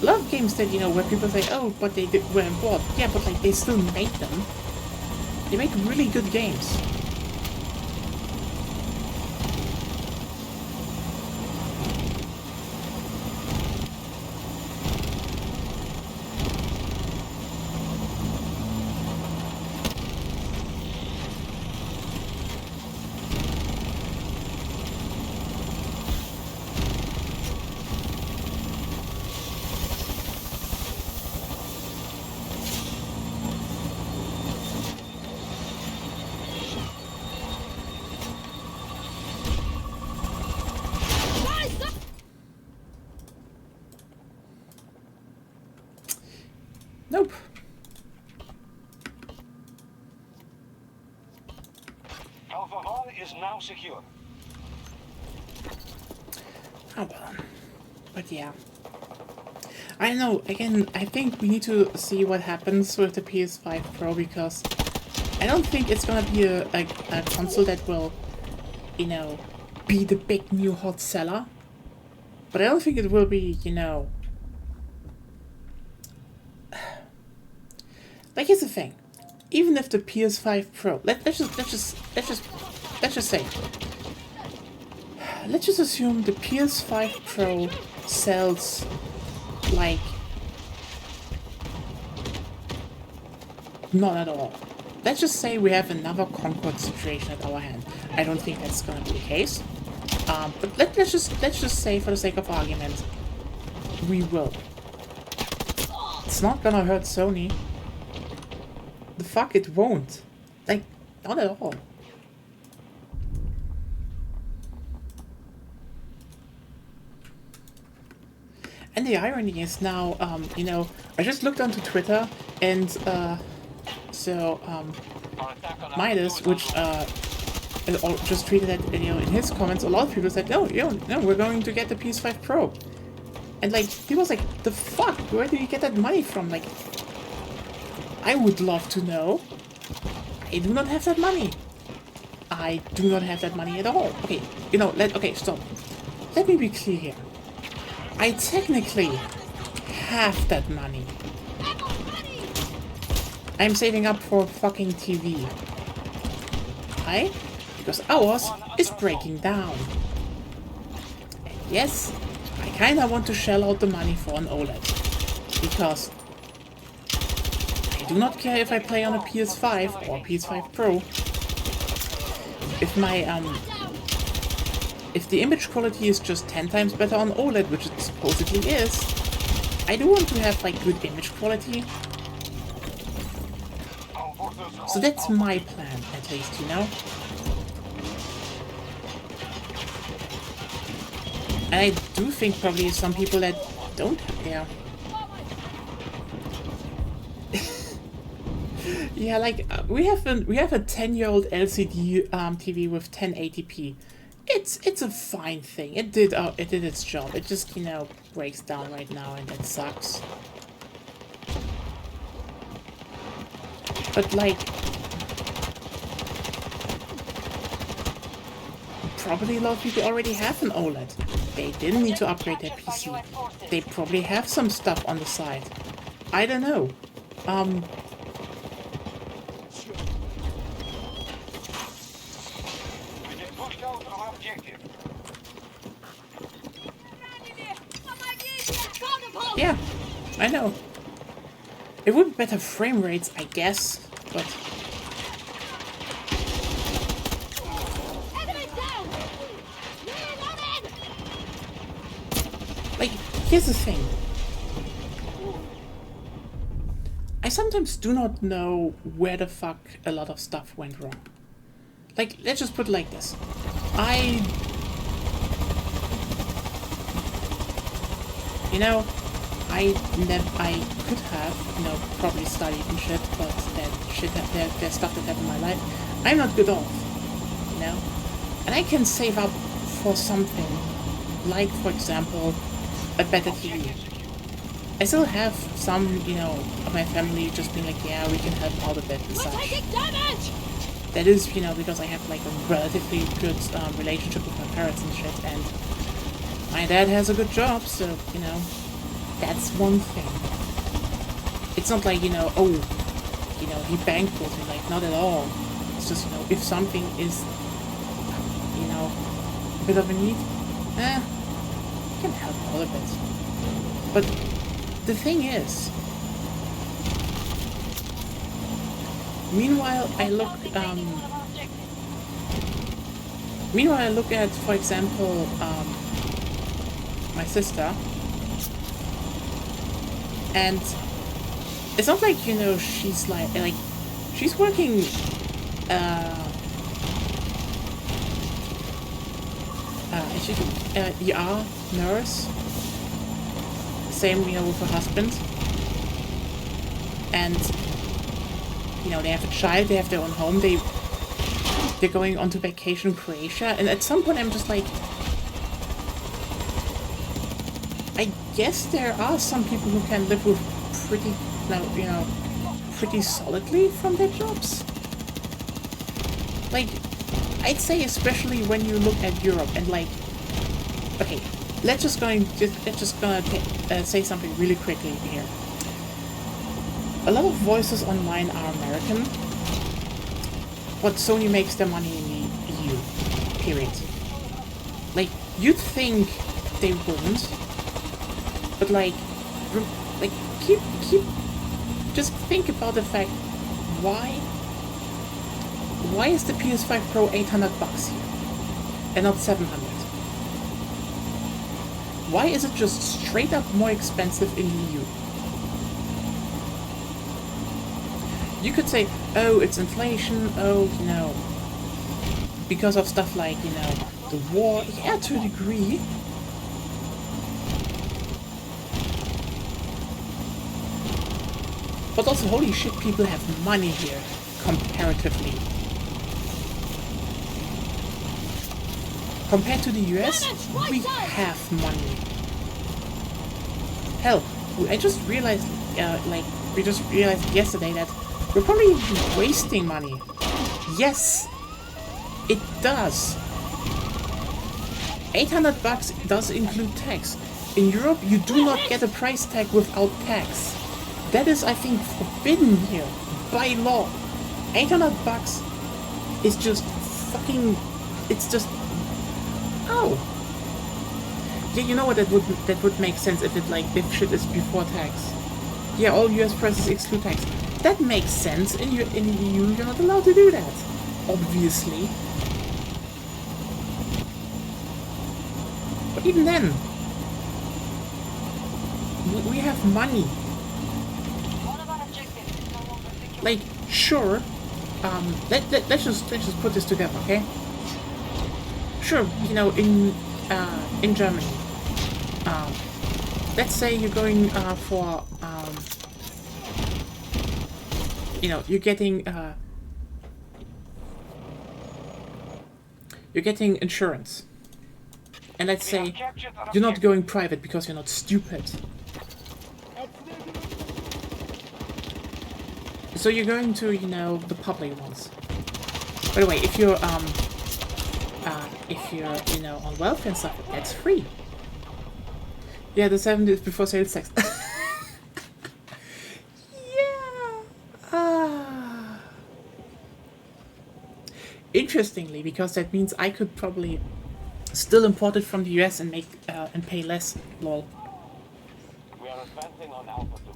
a lot of games that, you know, where people say, oh, but they weren't bought. Yeah, but like, they still made them. They make really good games. Nope. Alpha is now secure. Oh well. But yeah. I don't know, again, I think we need to see what happens with the PS5 Pro, because I don't think it's gonna be a console that will, you know, be the big new hot seller. But I don't think it will be, you know... Like, here's the thing. Even if the PS5 Pro... Let's just say... Let's just assume the PS5 Pro sells, like... Not at all. Let's just say we have another Concord situation at our hand. I don't think that's gonna be the case. But let's just say, for the sake of argument, we will. It's not gonna hurt Sony. The fuck, it won't. Like, not at all. And the irony is now, you know, I just looked onto Twitter, and, Midas, which, just tweeted that, you know, in his comments, a lot of people said, no, we're going to get the PS5 Pro. And, like, people was like, the fuck, where do you get that money from? Like, I would love to know. I do not have that money. I do not have that money at all. Okay, you know, okay, stop. Let me be clear here. I technically have that money. I'm saving up for a fucking TV. Why? Because ours is breaking down. And yes, I kinda want to shell out the money for an OLED. Because I do not care if I play on a PS5 or PS5 Pro. If my, if the image quality is just 10 times better on OLED, which it supposedly is, I do want to have, like, good image quality. So that's my plan, at least, you know? And I do think probably some people that don't have, yeah. Yeah, like, we have a 10-year-old LCD TV with 1080p. It's a fine thing. It did its job. It just, you know, breaks down right now and it sucks. But like, probably a lot of people already have an OLED. They didn't need to upgrade their PC. They probably have some stuff on the side. I don't know. Yeah, I know. It would be better frame rates, I guess, but... Like, here's the thing. I sometimes do not know where the fuck a lot of stuff went wrong. Like, let's just put it like this. You know, I could have, you know, probably studied and shit, but there's stuff that happened in my life I'm not good off, you know? And I can save up for something, like, for example, a better TV. I still have some, you know, of my family just being like, yeah, we can help out a bit and such. That is, you know, because I have, like, a relatively good relationship with my parents and shit, and my dad has a good job, so, you know, that's one thing. It's not like, you know, oh, you know, he bankrolls me, like, not at all. It's just, you know, if something is, you know, a bit of a need, you can help out a bit. But the thing is, meanwhile I look at, for example, my sister, and it's not like, you know, she's like she's working she's ER nurse, same, you know, with her husband, and, you know, they have a child, they have their own home, they're going on to vacation in Croatia, and at some point I'm just like, I guess there are some people who can live with pretty, you know, pretty solidly from their jobs. Like, I'd say especially when you look at Europe and, like, okay, let's just gonna say something really quickly here. A lot of voices online are American, but Sony makes their money in the EU. Period. Like, you'd think they wouldn't, but like just think about the fact, why is the PS5 Pro $800 here and not 700? Why is it just straight up more expensive in the EU? You could say, oh, it's inflation, oh, you know, because of stuff like, you know, the war. Yeah, to a degree. But also, holy shit, people have money here, comparatively. Compared to the US, we have money. Hell, I just realized, we just realized yesterday that we're probably wasting money. Yes, it does. $800 does include tax. In Europe, you do not get a price tag without tax. That is, I think, forbidden here by law. $800 is just fucking. It's just. Oh. Yeah, you know what? That would make sense if shit is before tax. Yeah, all US prices exclude tax. That makes sense. In the EU, you're not allowed to do that. Obviously. But even then, we have money. Like, sure, let's just put this together, okay? Sure, you know, in Germany, let's say you're going for, you're getting insurance. And let's We have say captured that you're not objective. going private because you're not stupid. So you're going to, you know, the public ones. By the way, if you're, you know, on welfare and stuff, that's free. Yeah, the 70 is before sales tax. Yeah. Interestingly, because that means I could probably still import it from the US and make and pay less. Lol. We are advancing on Alpha 2.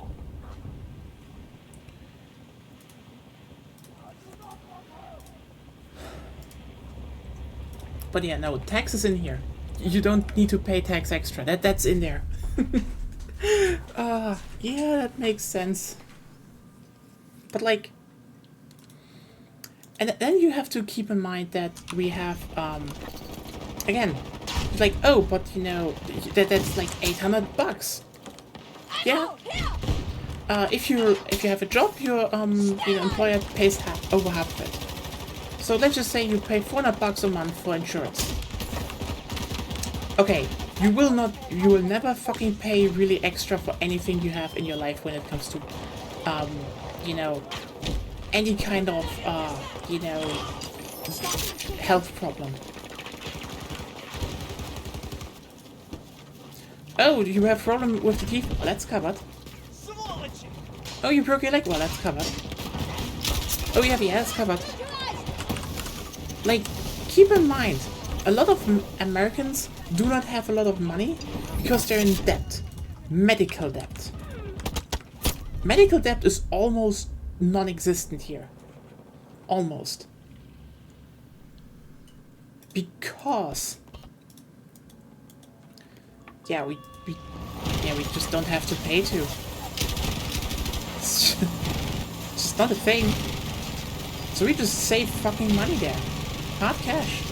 But yeah, no, tax is in here. You don't need to pay tax extra. That's in there. Yeah, that makes sense. But like, and then you have to keep in mind that we have again, it's like, oh, but you know that's like $800. Yeah. If you have a job, your employer pays over half of it. So let's just say you pay $400 a month for insurance. Okay, you will never fucking pay really extra for anything you have in your life when it comes to, you know, any kind of, you know, health problem. Oh, you have a problem with the teeth? Well, that's covered. Oh, you broke your leg? Well, that's covered. Oh, yeah, that's covered. Like, keep in mind, a lot of Americans do not have a lot of money because they're in debt. Medical debt. Medical debt is almost non-existent here. Almost. Because... yeah, we just don't have to pay to. It's just not a thing. So we just save fucking money there. Hard cash.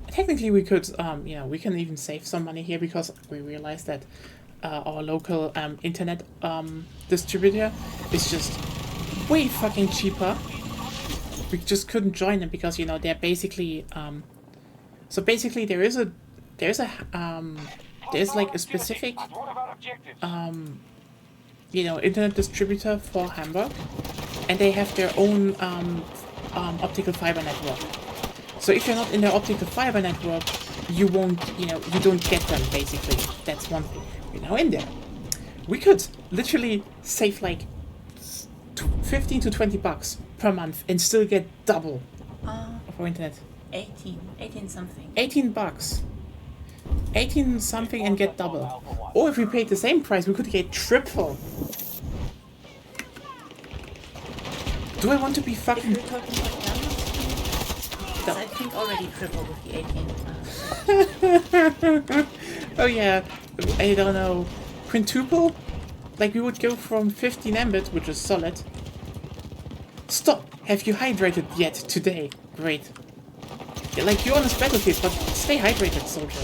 Technically we could, you know, we can even save some money here because we realized that our local internet distributor is just way fucking cheaper. We just couldn't join them because, you know, they're basically, so basically there's like a specific, you know, internet distributor for Hamburg, and they have their own optical fiber network. So if you're not in their optical fiber network, you won't, you know, you don't get them, basically. That's one thing. We're now in there. We could literally save like 15 to 20 bucks per month and still get double of our internet. 18 something. 18 bucks. 18 something and get double. Or if we paid the same price, we could get triple. Do I want to be fucking... If you're talking about numbers, I think already triple with the 18. Oh yeah, I don't know, quintuple? Like we would go from 15 Mbit, which is solid. Stop! Have you hydrated yet today? Great. Yeah, like you're on this battlefield, but stay hydrated, soldier.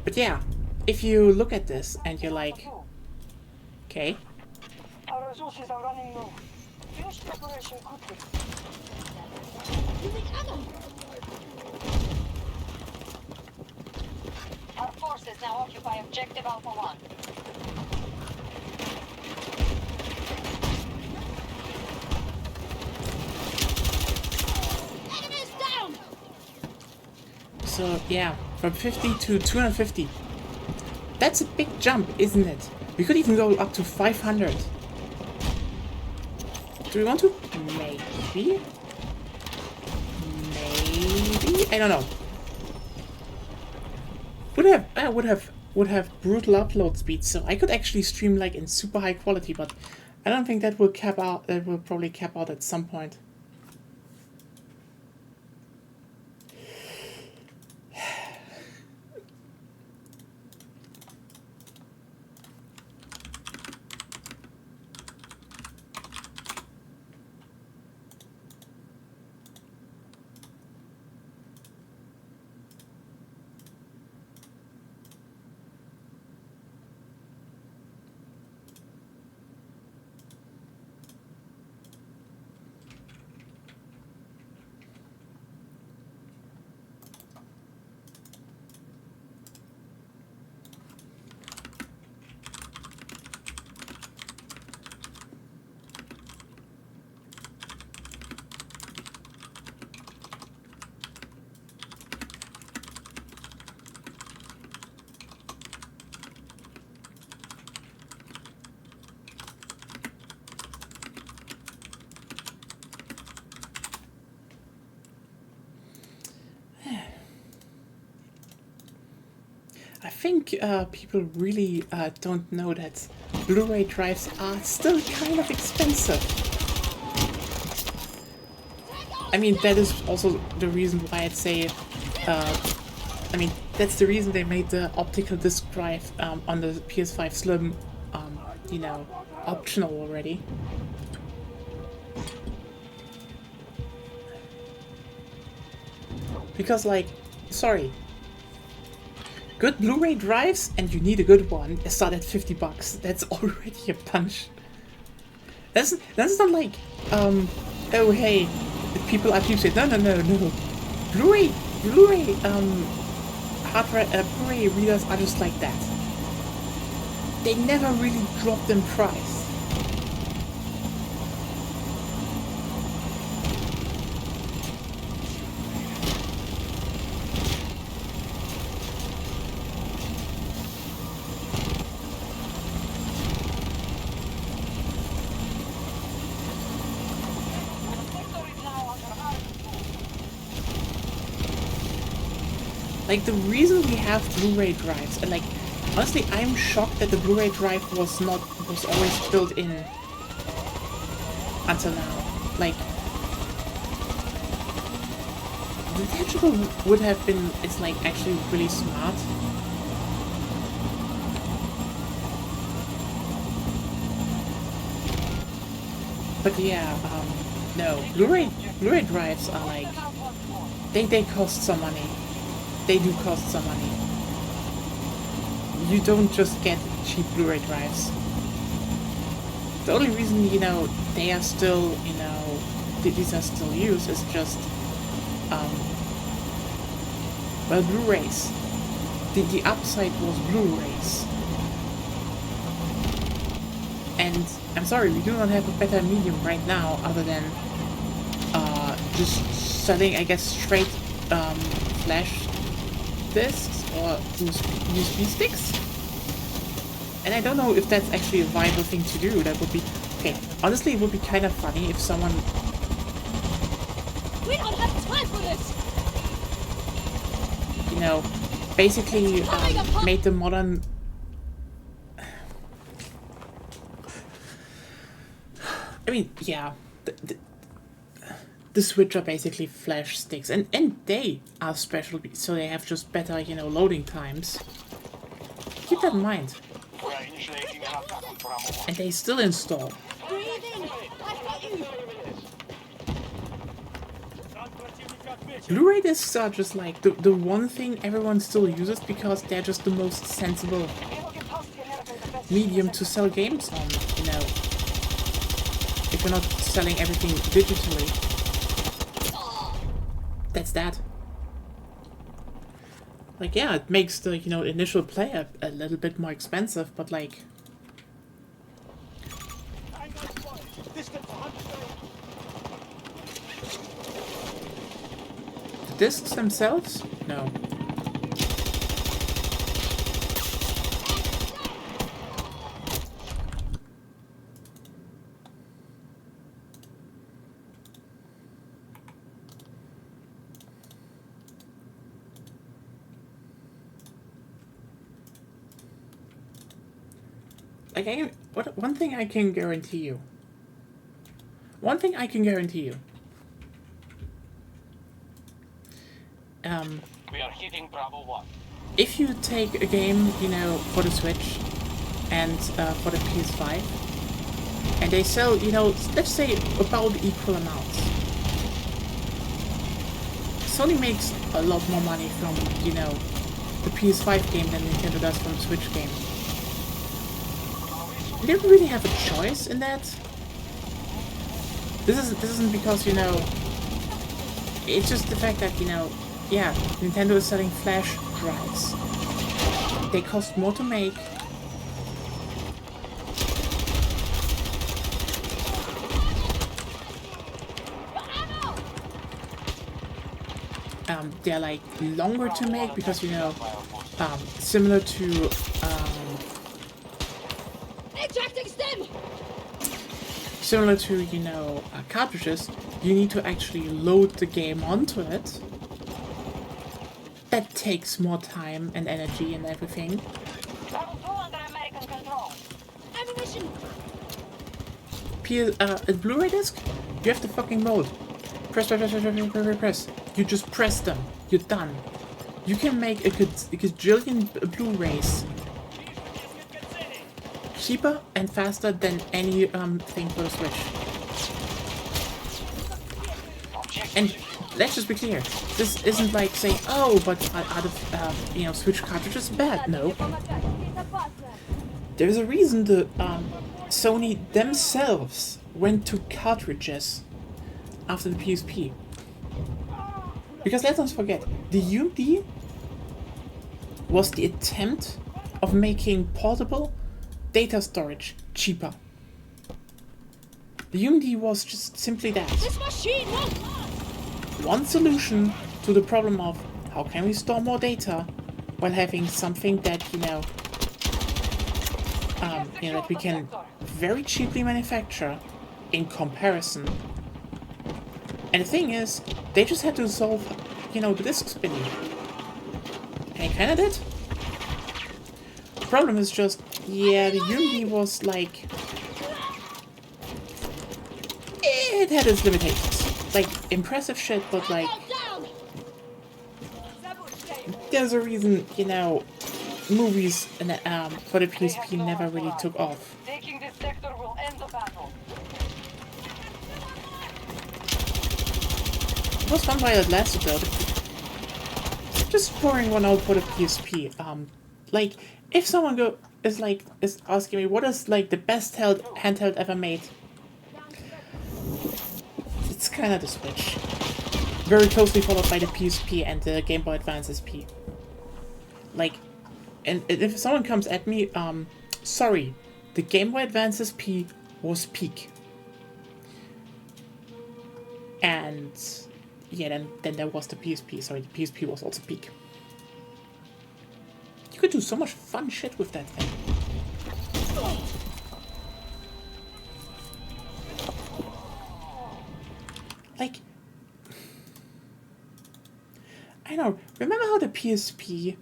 But yeah, if you look at this and you're like, okay. Our resources are running low. Finish preparation quickly. Our forces now occupy objective Alpha 1. Enemies down! So yeah, from 50 to 250. That's a big jump, isn't it? We could even go up to 500. Do we want to? Maybe? Maybe? I don't know. Would have brutal upload speed, so I could actually stream like in super high quality, but I don't think that will cap out. That will probably cap out at some point. I think people really don't know that Blu-ray drives are still kind of expensive. I mean, that is also the reason why I'd say, I mean, that's the reason they made the optical disc drive on the PS5 Slim, you know, optional already. Because, like, sorry, good Blu-ray drives, and you need a good one, start at $50. That's already a punch. That's not like, oh hey, people are cheap. No. Blu-ray, Blu-ray readers are just like that. They never really dropped in price. Like, the reason we have Blu-ray drives, and like, honestly, I'm shocked that the Blu-ray drive was always built in until now. Like, the detachable would have been, it's like actually really smart. But yeah, no, Blu-ray drives are like, they cost some money. They do cost some money. You don't just get cheap Blu-ray drives. The only reason, you know, they are still, you know, these are still used is just, well, Blu-rays. The upside was Blu-rays. And I'm sorry, we do not have a better medium right now other than, just selling, I guess, straight, flash discs or USB sticks, and I don't know if that's actually a viable thing to do. That would be okay. Honestly, it would be kind of funny if someone. We don't have time for this. You know, basically made the modern. I mean, yeah. The Switch are basically flash sticks, and they are special, so they have just better, you know, loading times. Keep that in mind. And they still install. Blu-ray discs are just like the one thing everyone still uses because they're just the most sensible medium to sell games on, you know. If you're not selling everything digitally. That's that. Like, yeah, it makes the, you know, initial player a little bit more expensive, but like... The discs themselves? No. Like, one thing I can guarantee you. One thing I can guarantee you. We are hitting Bravo 1. If you take a game, you know, for the Switch and for the PS5, and they sell, you know, let's say about equal amounts, Sony makes a lot more money from, you know, the PS5 game than Nintendo does from the Switch game. They don't really have a choice in that. This isn't because, you know, it's just the fact that, you know, yeah, Nintendo is selling flash drives. They cost more to make. They're like longer to make because, you know, similar to similar to, you know, cartridges, you need to actually load the game onto it. that takes more time and energy and everything. Level 2 under American control. Ammunition! Blu-ray disc, you have the fucking mold. Press, press, press, press, press, press, press, press. You just press them. You're done. You can make a gajillion Blu-rays cheaper and faster than any thing for the Switch. And let's just be clear, this isn't like saying, oh, but are the Switch cartridges bad? No. There's a reason the Sony themselves went to cartridges after the PSP. Because let's not forget, the UMD was the attempt of making portable data storage cheaper. The UMD was just simply that. This machine won't. One solution to the problem of how can we store more data while having something that that we can very cheaply manufacture in comparison. And the thing is, they just had to solve, the disk spinning. And it kinda did. The problem is just, the UMD was like... It had its limitations. Like, impressive shit, but like... There's a reason, movies for the PSP never really took off. Taking this sector will end the battle. It was fun while it lasted though. Just pouring one out for the PSP. Like, if someone is asking me what is like the best handheld ever made, it's kind of the Switch. Very closely followed by the PSP and the Game Boy Advance SP. Like, and if someone comes at me, sorry, the Game Boy Advance SP was peak. And yeah, then there was the PSP. Sorry, the PSP was also peak. You could do so much fun shit with that thing. Like, I know. Remember how the PSP,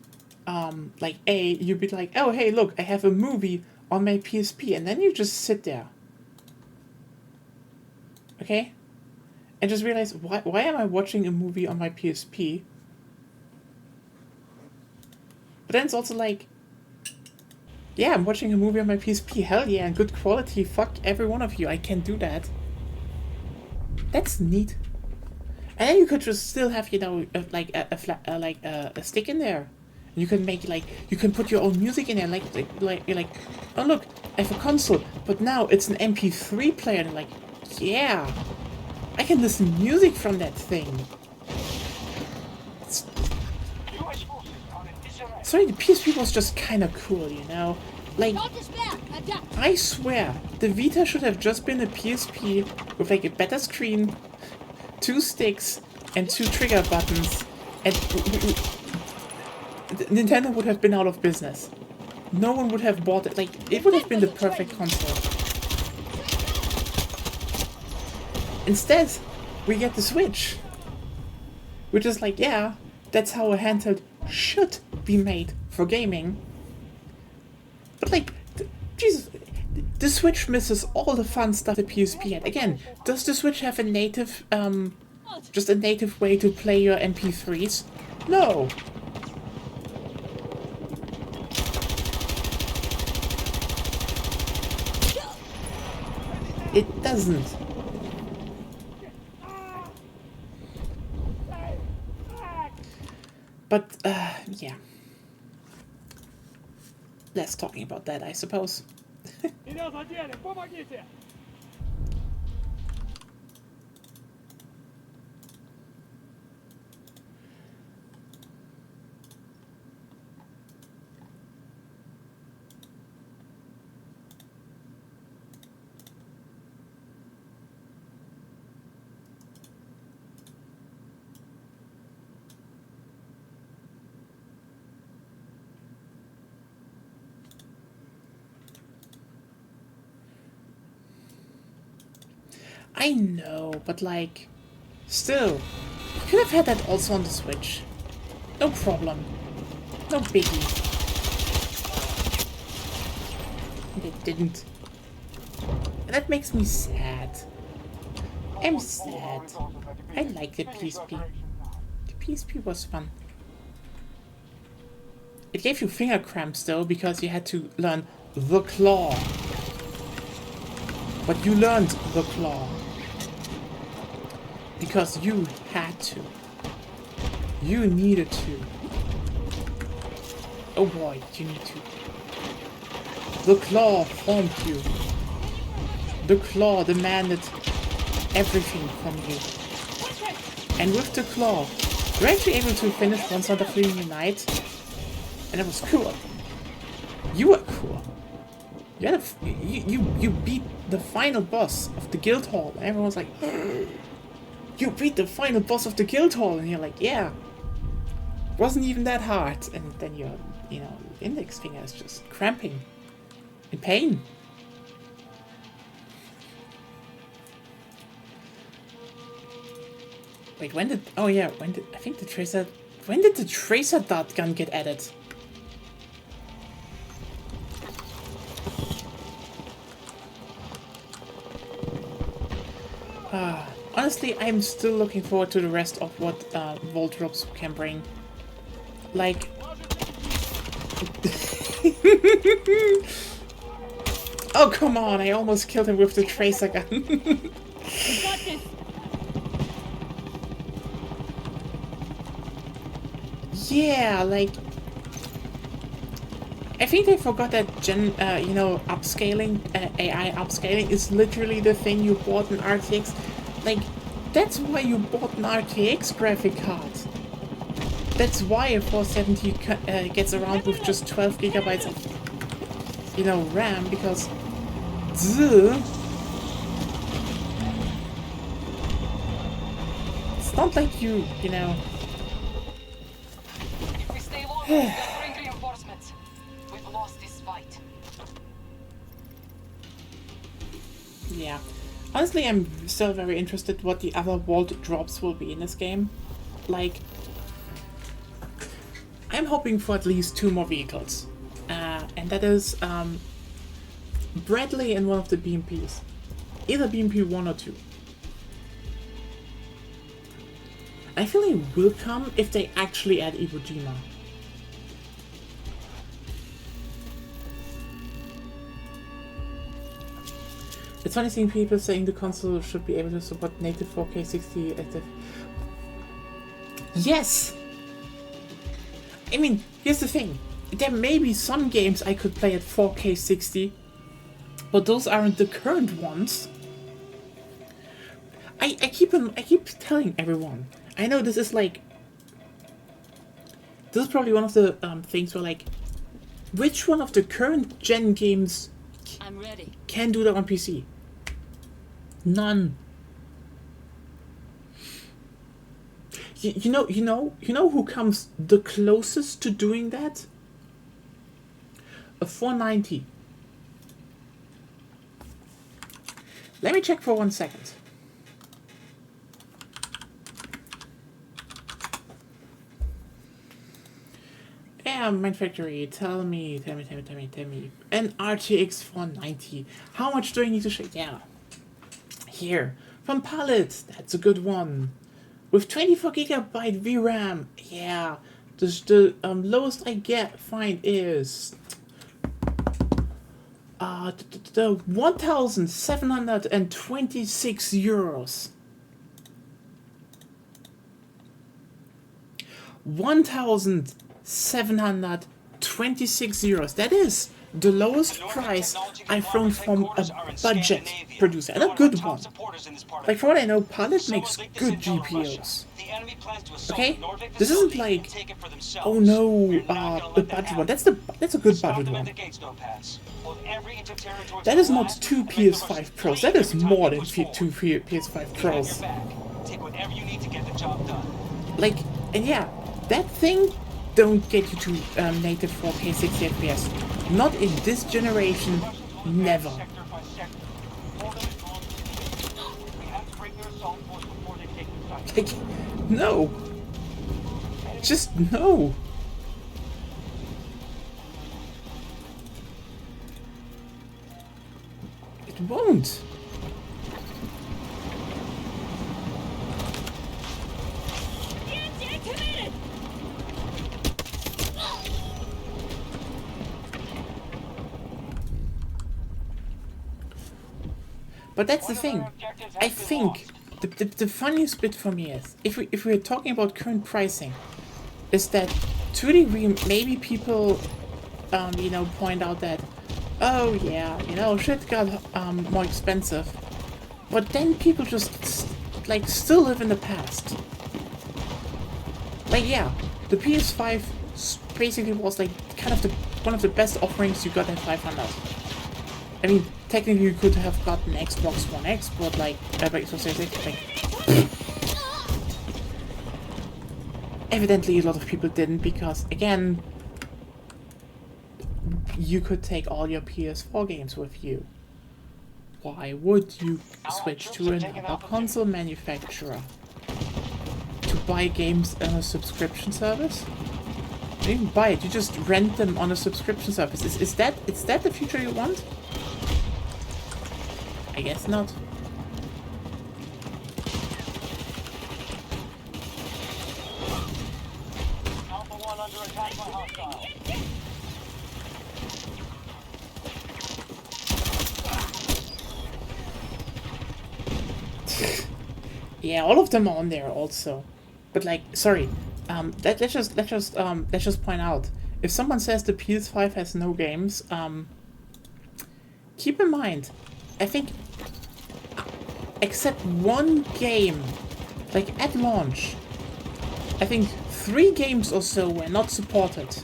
you'd be like, oh, hey, look, I have a movie on my PSP, and then you just sit there. Okay? And just realize, why am I watching a movie on my PSP? But then it's also like, yeah, I'm watching a movie on my PSP, hell yeah, and good quality, fuck every one of you, I can do that. That's neat. And then you could just still have, a stick in there. And you can make, you can put your own music in there, you're like, oh look, I have a console, but now it's an MP3 player, and like, yeah, I can listen to music from that thing. Sorry, the PSP was just kinda cool, Like, I swear, the Vita should have just been a PSP with a better screen, 2 sticks, and 2 trigger buttons, and Nintendo would have been out of business. No one would have bought it. Like, it would have been the perfect console. Instead, we get the Switch. Which is like, yeah, that's how a handheld should be made for gaming. But like, Jesus, the Switch misses all the fun stuff the PSP had. Again, does the Switch have a native, just a native way to play your MP3s? No. It doesn't. But, yeah. Less talking about that, I suppose. I know, but like, still, you could have had that also on the Switch. No problem. No biggie. They didn't. And that makes me sad. I'm sad. I like the PSP. The PSP was fun. It gave you finger cramps though, because you had to learn the claw. But you learned the claw. Because you had to. You needed to. Oh boy, you need to. The claw formed you. The claw demanded everything from you. And with the claw, you're actually able to finish one sort of cleaning the night. And it was cool. You were cool. You had you beat the final boss of the guild hall. And everyone was like, you beat the final boss of the guild hall. And you're like, yeah. Wasn't even that hard. And then your, you know, index finger is just cramping. In pain. Wait, when did... Oh yeah, when did... I think the tracer... When did the tracer dot gun get added? Honestly, I'm still looking forward to the rest of what Vault Drops can bring. Like... Oh, come on, I almost killed him with the tracer gun. Yeah, like... I think they forgot that you know, upscaling, AI upscaling is literally the thing you bought an RTX. Like, that's why you bought an RTX graphic card. That's why a 470 gets around with just 12 gigabytes of, you know, RAM, because... It's not like you know... If we stay long, we'll bring reinforcements. We've lost this fight. Yeah. Honestly, I'm still very interested what the other vault drops will be in this game. Like, I'm hoping for at least 2 more vehicles. And that is Bradley and one of the BMPs. Either BMP 1 or 2. I feel it will come if they actually add Iwo Jima. It's funny seeing people saying the console should be able to support native 4K 60 FF. Yes! I mean, here's the thing. There may be some games I could play at 4K 60, but those aren't the current ones. I keep telling everyone. I know this is like... This is probably one of the things where, like, which one of the current gen games I'm ready. can do that on PC? None. You know who comes the closest to doing that? A 490. Let me check for 1 second. Yeah, Mind Factory, tell me. An RTX 490. How much do I need to shake? Yeah. Here. From Pallet. That's a good one. With 24 gigabyte VRAM. Yeah. The lowest I find is... the 1,726 euros. 1,726 euros. That is the lowest price I've thrown from a budget producer, and a good one. Like, for what I know, Pallet makes good GPUs. Okay? This isn't like, oh no, a budget one. That's a good budget one. That is not 2 PS5 Pros. That is more than 2 PS5 Pros. Like, and yeah, that thing don't get you to native 4K 60 FPS. Not in this generation, never. Like, no. Just no. It won't. But that's the thing. I think the funniest bit for me is if we're talking about current pricing, is that to a degree maybe people you know, point out that, oh yeah, you know, shit got more expensive, but then people just like still live in the past. Like yeah, the PS5 basically was like kind of one of the best offerings you got at 500. I mean, technically you could have gotten Xbox One X, but like, Xbox Series X, like, evidently a lot of people didn't because, again, you could take all your PS4 games with you. Why would you switch to another console manufacturer? To buy games on a subscription service? You don't even buy it, you just rent them on a subscription service. Is that the future you want? I guess not. Alpha 1 under attack by hostiles. Yeah, all of them are on there also. But like, sorry, let's just point out, if someone says the PS5 has no games, keep in mind, I think, except one game, like at launch, I think 3 games or so were not supported.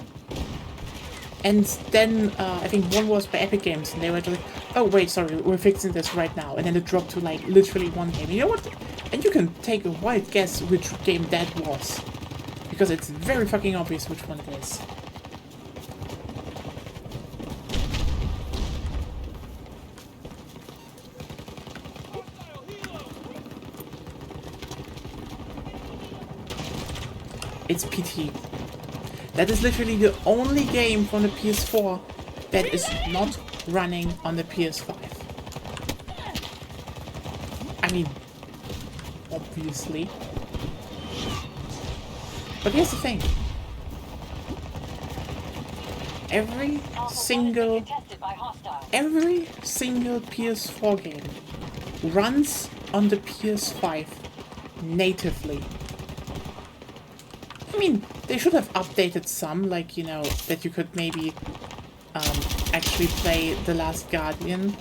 And then I think one was by Epic Games, and they were like, oh wait, sorry, we're fixing this right now. And then it dropped to like literally 1 game. You know what? And you can take a wild guess which game that was. Because it's very fucking obvious which one it is. It's PT. That is literally the only game from the PS4 that is not running on the PS5. I mean, obviously. But here's the thing. Every single PS4 game runs on the PS5 natively. I mean, they should have updated some, like, you know, that you could maybe actually play The Last Guardian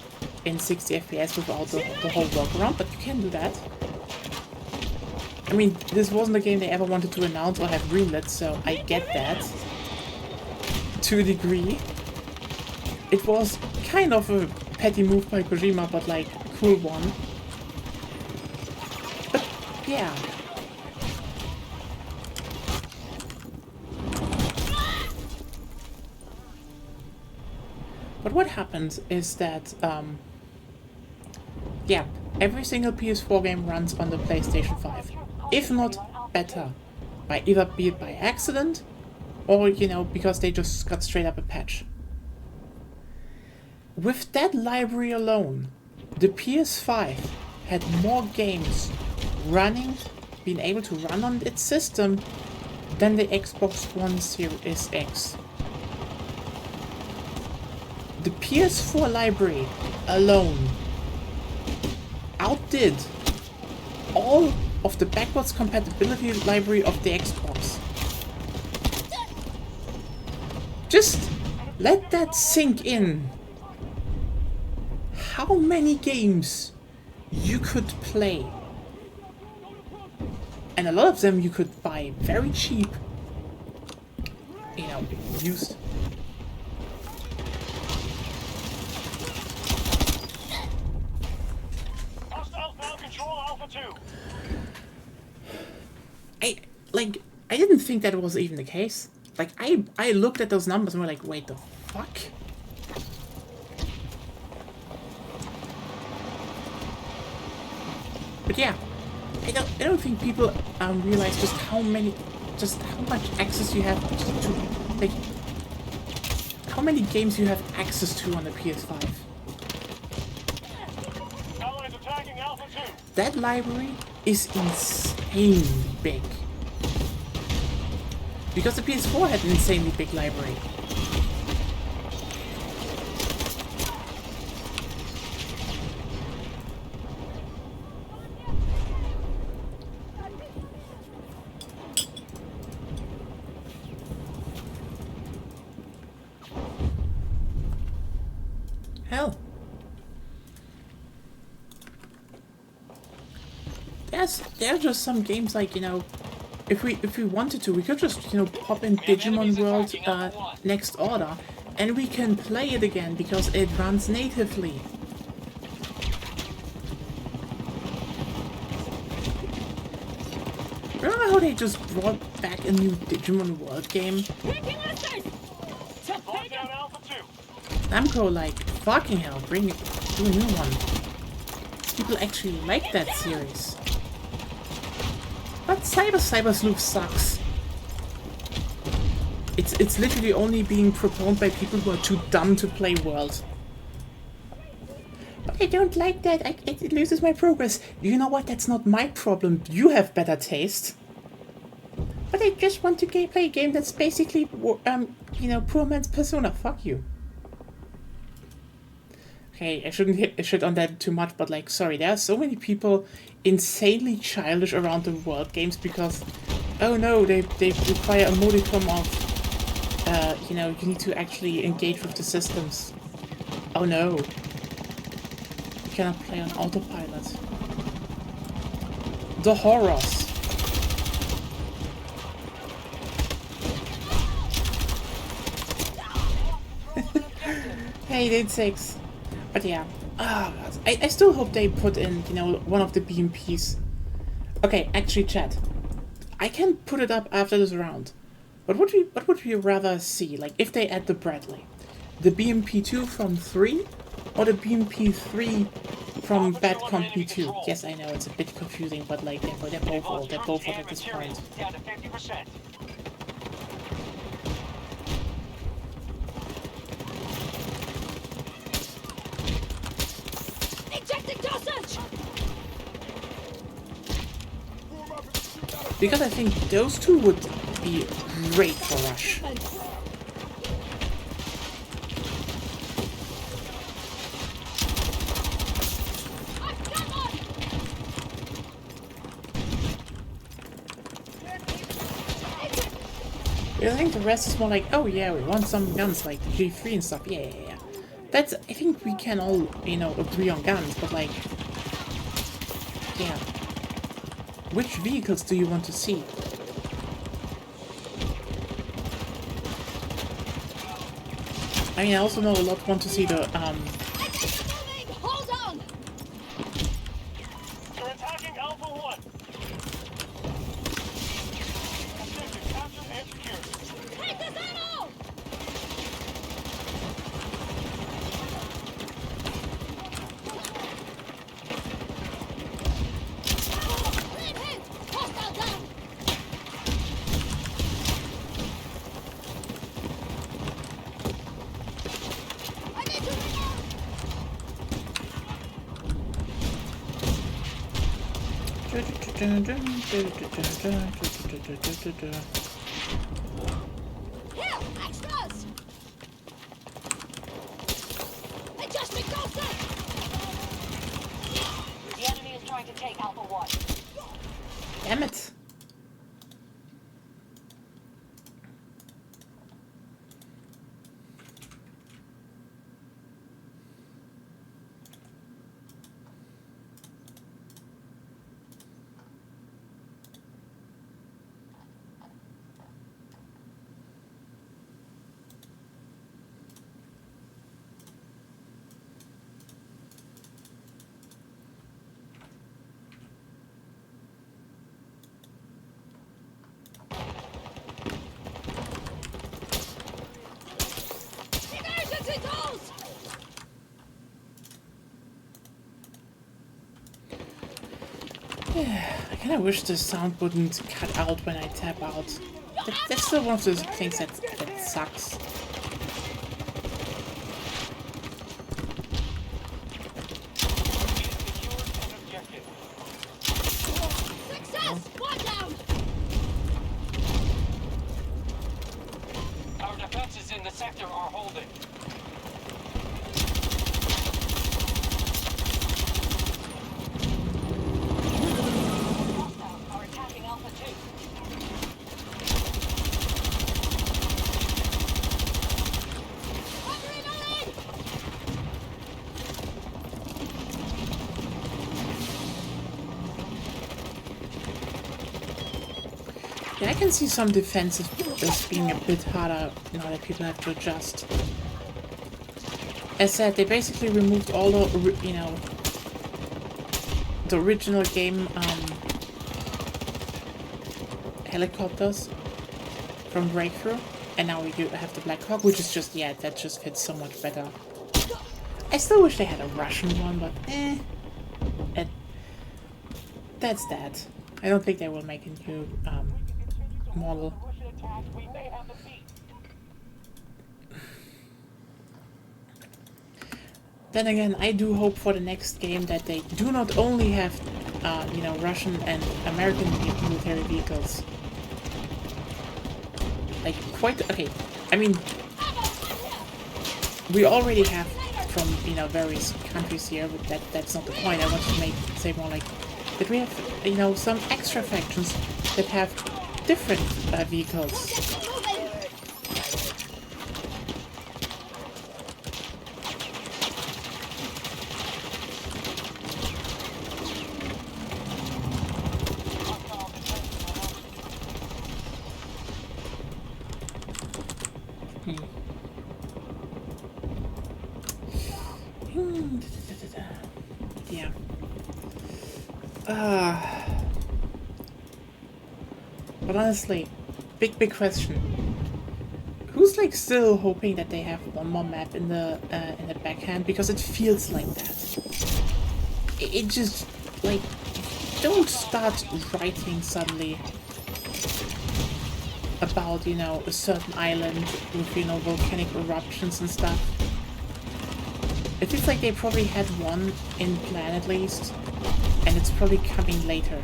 in 60 FPS without the whole workaround, but you can do that. I mean, this wasn't a game they ever wanted to announce or have greenlit, so I get that. To a degree. It was kind of a petty move by Kojima, but like, cool one. But, yeah. But what happens is that, yeah, every single PS4 game runs on the PlayStation 5. If not better. Be it by accident, or, you know, because they just got straight up a patch. With that library alone, the PS5 had more games being able to run on its system than the Xbox One Series X. The PS4 library alone outdid all of the backwards compatibility library of the Xbox. Just let that sink in. How many games you could play. And a lot of them you could buy very cheap. You know, used. I didn't think that was even the case. Like, I looked at those numbers and were like, wait, the fuck? But yeah, I don't think people realize just how many just how much access you have to like how many games you have access to on the PS5. Allies attacking Alpha 2. That library is insanely big. Because the PS4 had an insanely big library. Hell. There are just some games like, you know, if we wanted to, we could just, you know, pop in Digimon World Next Order and we can play it again because it runs natively. Remember how they just brought back a new Digimon World game? Lock down Alpha 2. Namco like, fucking hell, do a new one. People actually like that series. But Cyber Sleuth sucks. It's literally only being proponed by people who are too dumb to play World. But I don't like that. It loses my progress. You know what? That's not my problem. You have better taste. But I just want to play a game that's basically, you know, poor man's Persona. Fuck you. Okay, I shouldn't hit shit on that too much, but like, sorry, there are so many people insanely childish around the world games because, oh no, they require a modicum of, you know, you need to actually engage with the systems. Oh no. You cannot play on autopilot. The horrors. Hey, did 6. But yeah, oh god, I still hope they put in, you know, one of the BMPs. Okay, actually, chat. I can put it up after this round. What would we rather see? Like, if they add the Bradley, the BMP2 from 3, or the BMP3 from Bad Company 2? Yes, I know it's a bit confusing, but like they're both old at this point. Down to 50%. Because I think those two would be great for Rush. Because I think the rest is more like, oh yeah, we want some guns like the G3 and stuff. Yeah. That's, I think we can all, you know, agree on guns, but like, yeah. Which vehicles do you want to see? I mean, I also know a lot want to see the, Hold on! You're attacking Alpha 1. Objective captured and secured. Take this ammo! Lead hit! Hostile down! I need to reload! Here! Extras! Adjust me closer! The enemy is trying to take Alpha 1. damn it. I kind of wish the sound wouldn't cut out when I tap out. That's still one of those things that sucks. Success! One down! Our defenses in the sector are holding. Hostiles are attacking Alpha 2. Adrenaline! Yeah, I can see some defenses just being a bit harder now that people have to adjust. As said, they basically removed all the, you know, the original game helicopters from Breakthrough, and now we have the Blackhawk, which is just, yeah, that just fits so much better. I still wish they had a Russian one, but that's that. I don't think they will make a new model. Russian attack, we may have the beat. Then again, I do hope for the next game that they do not only have, you know, Russian and American military vehicles. Like, quite, okay, I mean, we already have from, you know, various countries here, but that's not the point. I want to say more like, that we have, you know, some extra factions that have different vehicles. Yeah. But honestly, big question. Who's like still hoping that they have one more map in the backhand? Because it feels like that. It just like, don't start writing suddenly about, you know, a certain island with, you know, volcanic eruptions and stuff. It feels like they probably had one in plan at least, and it's probably coming later.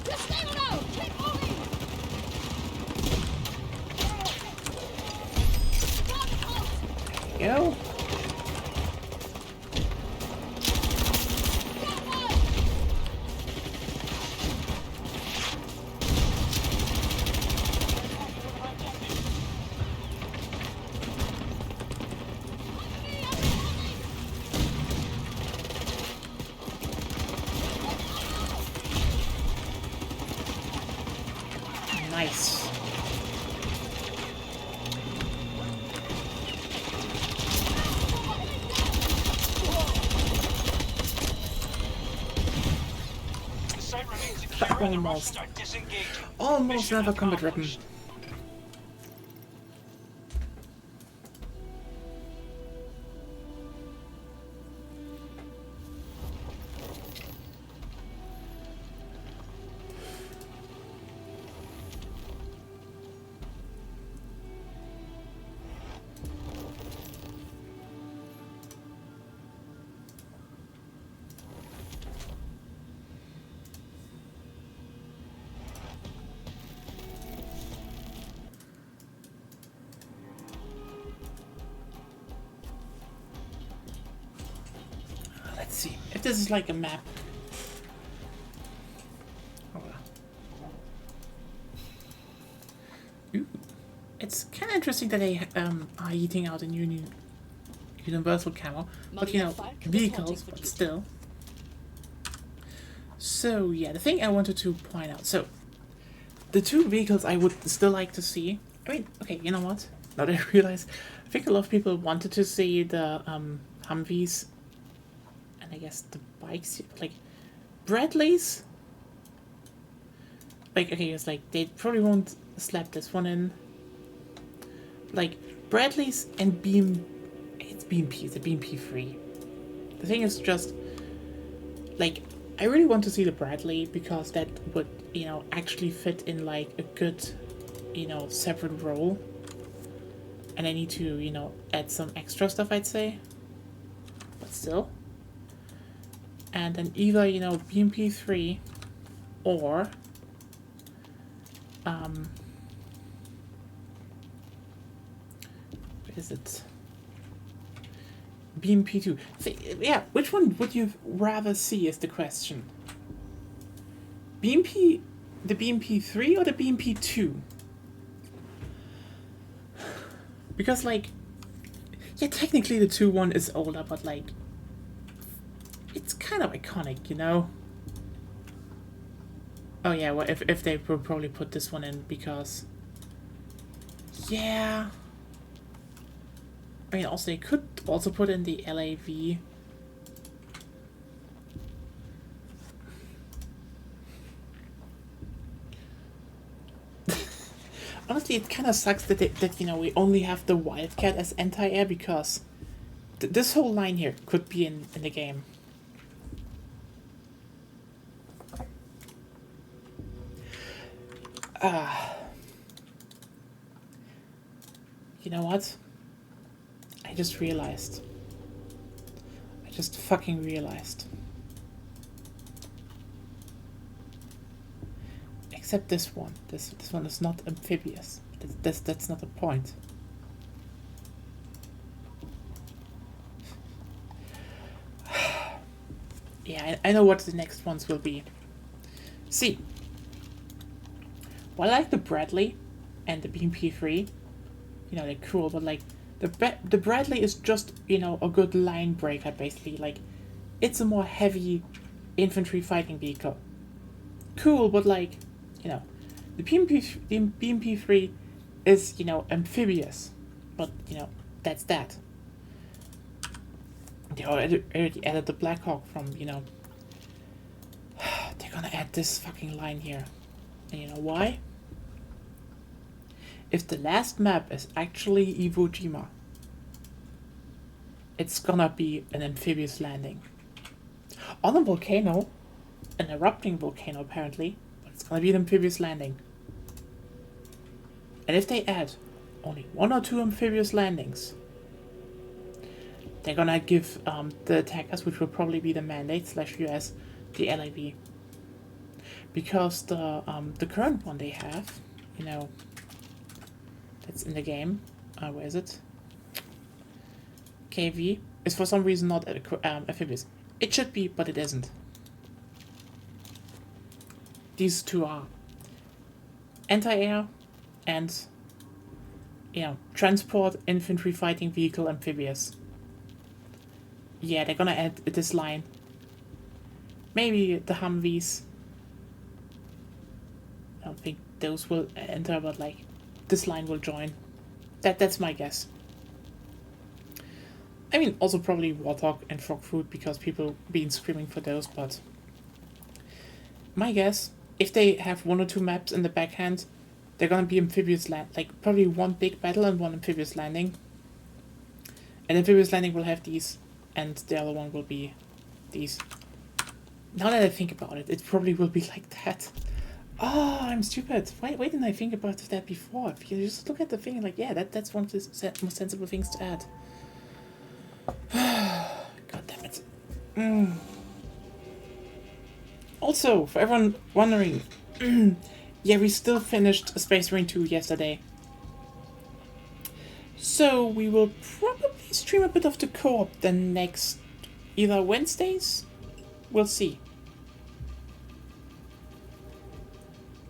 Just stay low! Keep moving! There you go. Nice. The site remains secure and the Almost. Russians are disengaging. Almost Mission another combat weapon. accomplished. Let's see if this is like a map. Ooh. It's kind of interesting that they are eating out in universal camo, but you know, vehicles, but still. So yeah, the thing I wanted to point out. So the two vehicles I would still like to see. I mean, okay, you know what? Now that I realize, I think a lot of people wanted to see the Humvees, and I guess the bikes, like Bradleys. Like, okay, it's like they probably won't slap this one in. Like Bradleys and it's BMP, the BMP free. The thing is just like I really want to see the Bradley because that would, you know, actually fit in like a good, you know, separate role. And I need to, you know, add some extra stuff, I'd say. But still. And then either, you know, BMP3 or what is it? BMP2. Yeah, which one would you rather see is the question. The BMP3 or the BMP2? Because, like, yeah, technically the 2-1 is older, but, like, it's kind of iconic, you know? Oh, yeah, well, if they would probably put this one in, because... Yeah... I mean, also, they could also put in the LAV. Honestly, it kind of sucks that you know, we only have the Wildcat as anti-air, because this whole line here could be in the game. You know what? I just realized. I just fucking realized. Except this one. This one is not amphibious. That's not the point. Yeah, I know what the next ones will be. See. Well, I like the Bradley and the BMP3. You know, they're cool, but like the Bradley is just, you know, a good line breaker, basically. Like, it's a more heavy infantry fighting vehicle. Cool, but like, you know, the BMP3 is, you know, amphibious. But, you know, that's that. They already added the Blackhawk from, you know... They're gonna add this fucking line here. And you know why? If the last map is actually Iwo Jima, it's gonna be an amphibious landing. On a volcano, an erupting volcano apparently, but it's gonna be an amphibious landing. And if they add only 1 or 2 amphibious landings, they're gonna give the attackers, which will probably be the Mandate / US, the LAV. Because the current one they have, you know, that's in the game, where is it? KV, is for some reason not amphibious. It should be, but it isn't. These two are anti-air and, you know, transport, infantry, fighting vehicle, amphibious. Yeah, they're gonna add this line. Maybe the Humvees. I don't think those will enter, but like, this line will join. That's my guess. I mean, also probably Warthog and Frogfoot, because people been screaming for those, but... My guess, if they have 1 or 2 maps in the backhand, they're gonna be amphibious like, probably 1 big battle and 1 amphibious landing. And amphibious landing will have these, and the other one will be these. Now that I think about it, it probably will be like that. Oh, I'm stupid. Why didn't I think about that before? If you just look at the thing and like, yeah, that's one of the most sensible things to add. God damn it. Also, for everyone wondering, yeah, we still finished Space Marine 2 yesterday. So we will probably stream a bit of the co-op the next either Wednesdays. We'll see.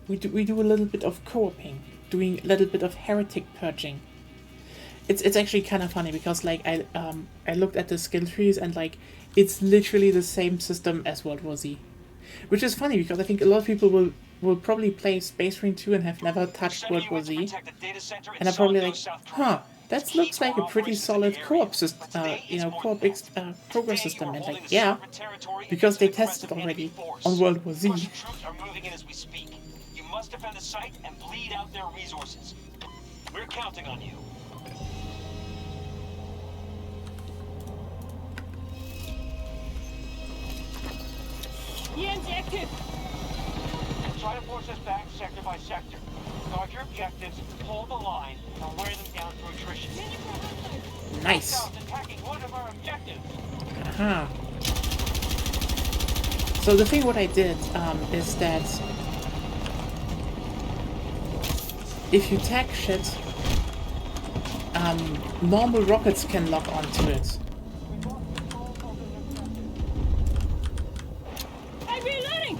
We do a little bit of co-oping, doing a little bit of heretic purging. It's actually kind of funny because like I looked at the skill trees and like it's literally the same system as World War Z, which is funny because I think a lot of people will probably play Space Marine 2 and have never touched World War Z, and are probably like, huh, that looks like a pretty solid co-op system, you know, co-op progress system, and like, yeah, because they tested already on World War Z. You must defend the site and bleed out their resources. We're counting on you. by sector. Guard your objectives, hold the line, and wear them down through attrition. Nice. Hostiles attacking one of our objectives. Aha. So the thing what I did is that if you tag shit, normal rockets can lock onto it. I'm reloading!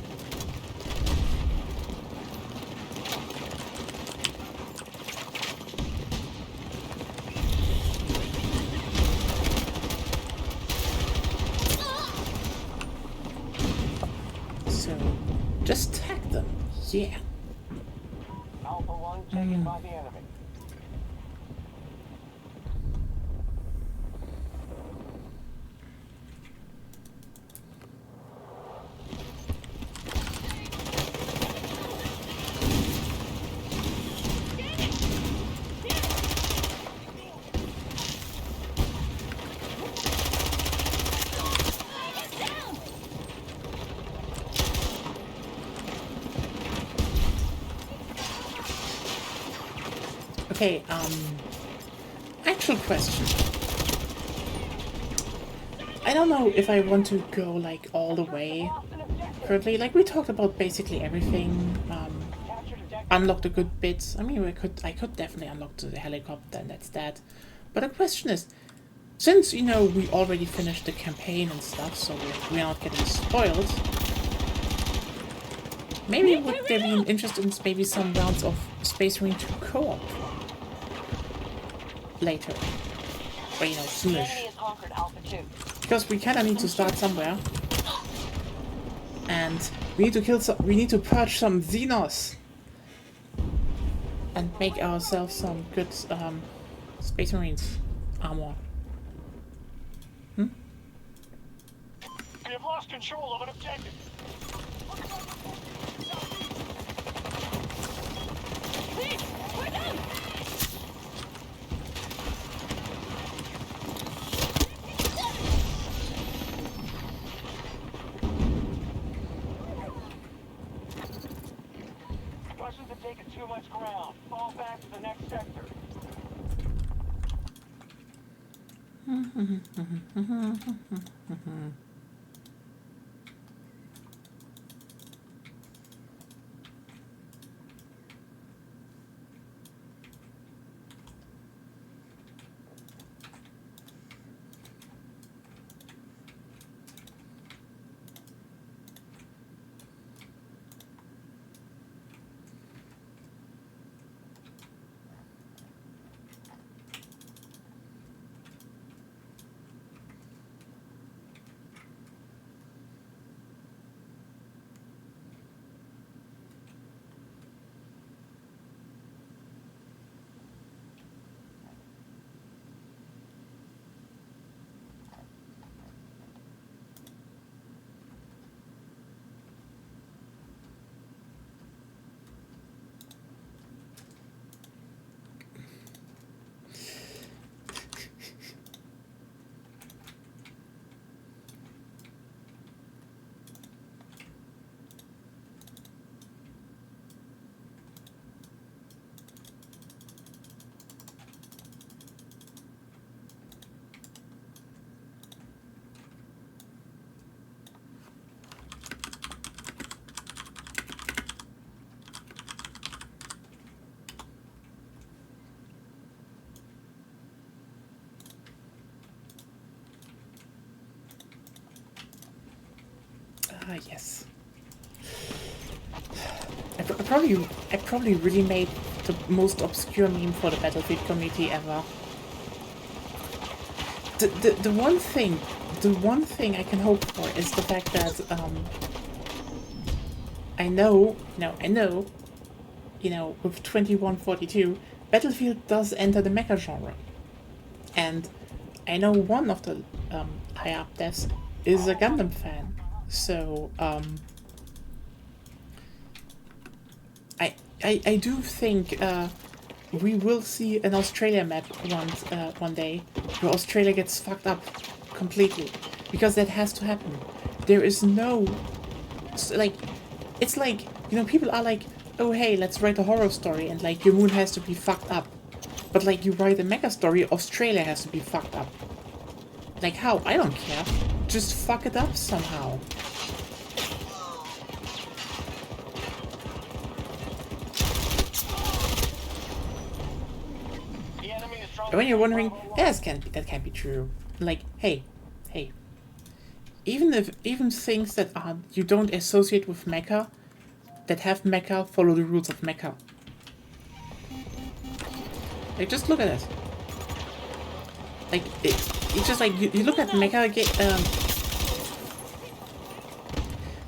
So just tag them. Yeah. Alpha 1 taken by the enemy. Okay, actual question. I don't know if I want to go like all the way currently. Like we talked about basically everything. Unlock the good bits. I mean, I could definitely unlock the helicopter, and that's that. But the question is, since you know we already finished the campaign and stuff, so we're not getting spoiled. Maybe would there be an interest in maybe some rounds of Space Marine 2 co-op later, or you know, The soonish. enemy has conquered Alpha 2. Because we kind of need to start somewhere, and we need to kill some. We need to purge some Xenos and make ourselves some good Space Marines armor. We have lost control of an objective. Please, we're done! Russians have taken too much ground. Fall back to the next sector. Ah, yes. I probably really made the most obscure meme for the Battlefield community ever. The one thing I can hope for is the fact that I know, you know, with 2142, Battlefield does enter the mecha genre, and I know one of the high up devs is a Gundam fan, so I do think we will see an Australia map one day where Australia gets fucked up completely, because that has to happen. There is no, like, it's like, you know, people are like, oh hey, let's write a horror story and like your moon has to be fucked up. But like you write a mecha story, Australia has to be fucked up. Like how? I don't care. Just fuck it up somehow. The enemy is trying And when you're wondering, Bravo that can't be true. Like, hey. Even things that you don't associate with mecha, that have mecha, follow the rules of mecha. Like, just look at it. Like, it's just like, you look at mecha,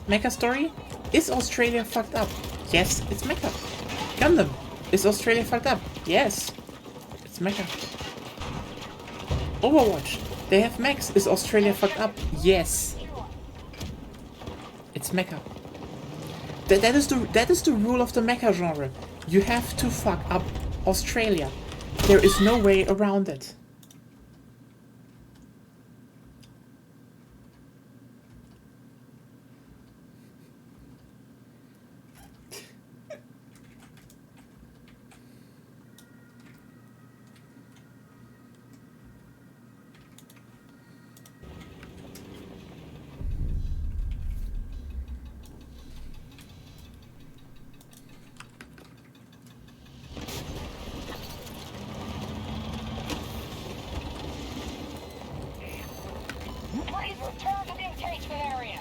mecha story. Is Australia fucked up? Yes, it's mecha. Gundam. Is Australia fucked up? Yes. It's mecha. Overwatch. They have mechs. Is Australia fucked up? Yes. It's mecha. That is the rule of the mecha genre. You have to fuck up Australia. There is no way around it. Please return to the engagement area.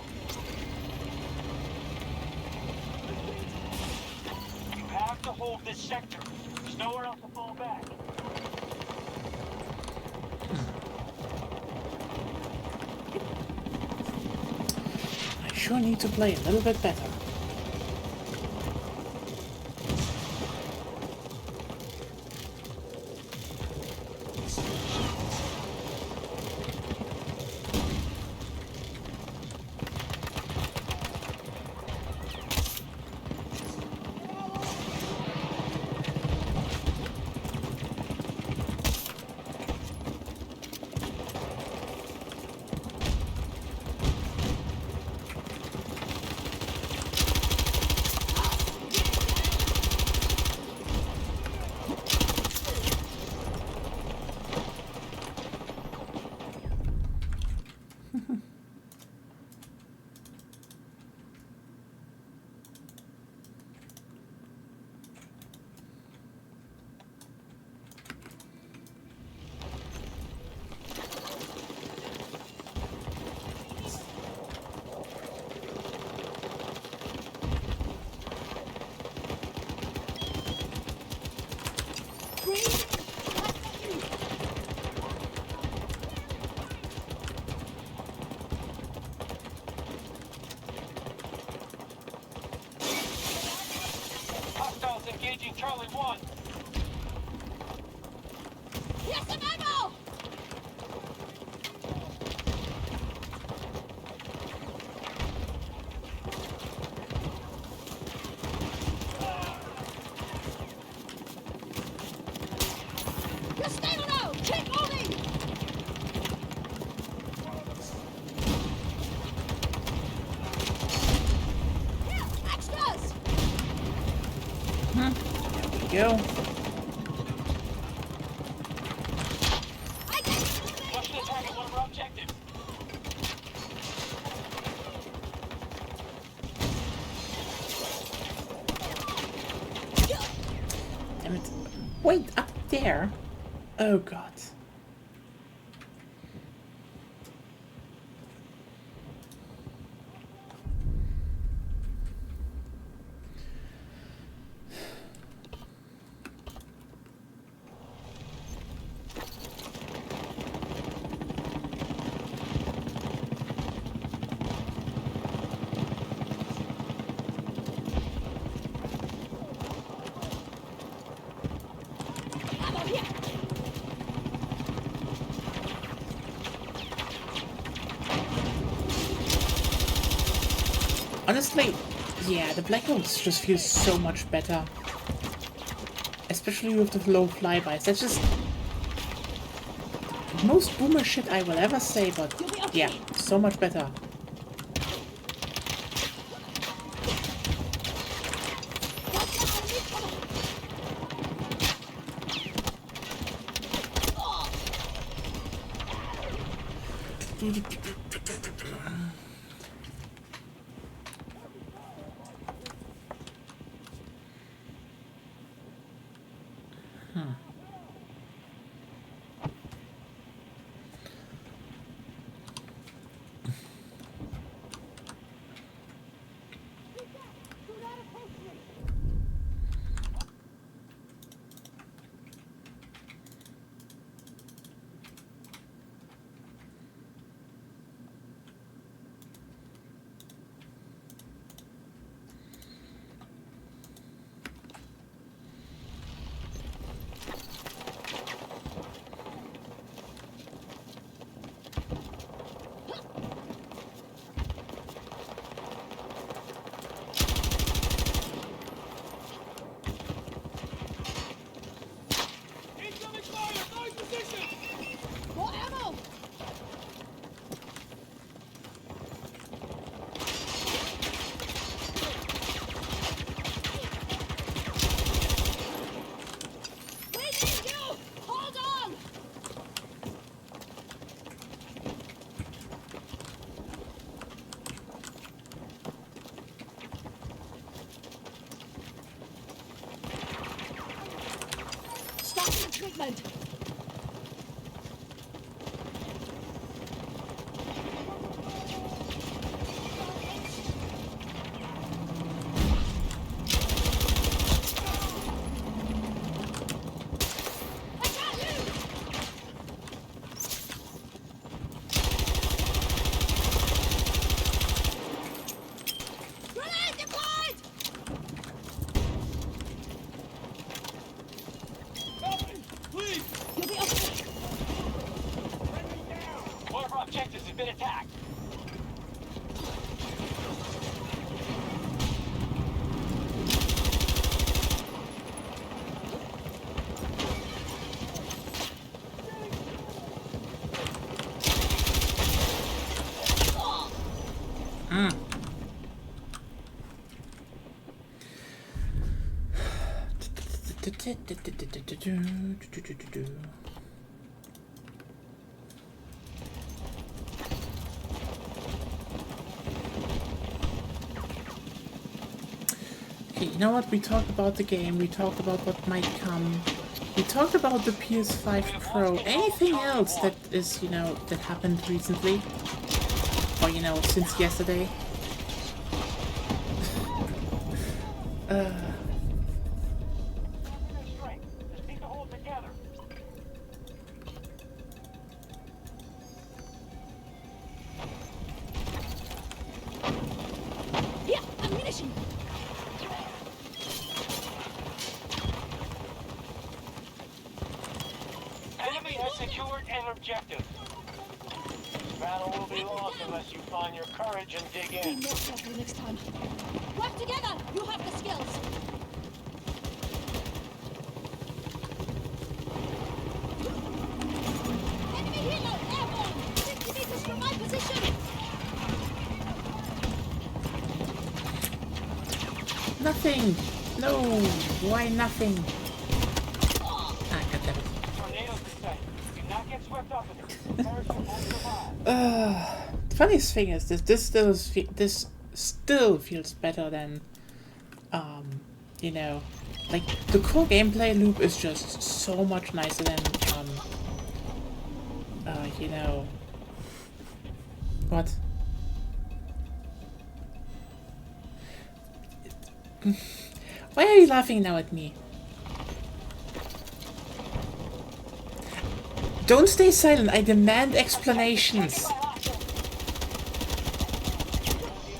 You have to hold this sector. There's nowhere else to fall back. I sure need to play a little bit better. Hostiles engaging Charlie 1. Yes, an ammo! Just stay low! Keep moving! Yeah, extras! Go. I get it! Russian attack at one of our objectives. Damn it. Wait, up there? Oh god. Ammo here! Honestly, yeah, the Blackhawks just feel so much better. Especially with the low flybys. That's just the most boomer shit I will ever say, but yeah, so much better. Watch Treatment. One of our objectives has been attacked. Okay, you know what? We talked about the game, we talked about what might come. We talked about the PS5 Pro. Anything else that is, you know, that happened recently? Or, you know, since yesterday? Just need to hold together. Here, ammunition. Enemy has secured an objective. This battle will be lost unless you find your courage and dig Be in. more careful next time. Work together. You have the skills. Enemy helo airborne. 50 meters from my position. Nothing! No! Why nothing? Ah, goddammit. Tornadoes descend. Do not get swept up in them. Parachute won't survive. The funniest thing is this still feels better than, you know, like the core gameplay loop is just so much nicer than, you know, what? Why are you laughing now at me? Don't stay silent, I demand explanations. The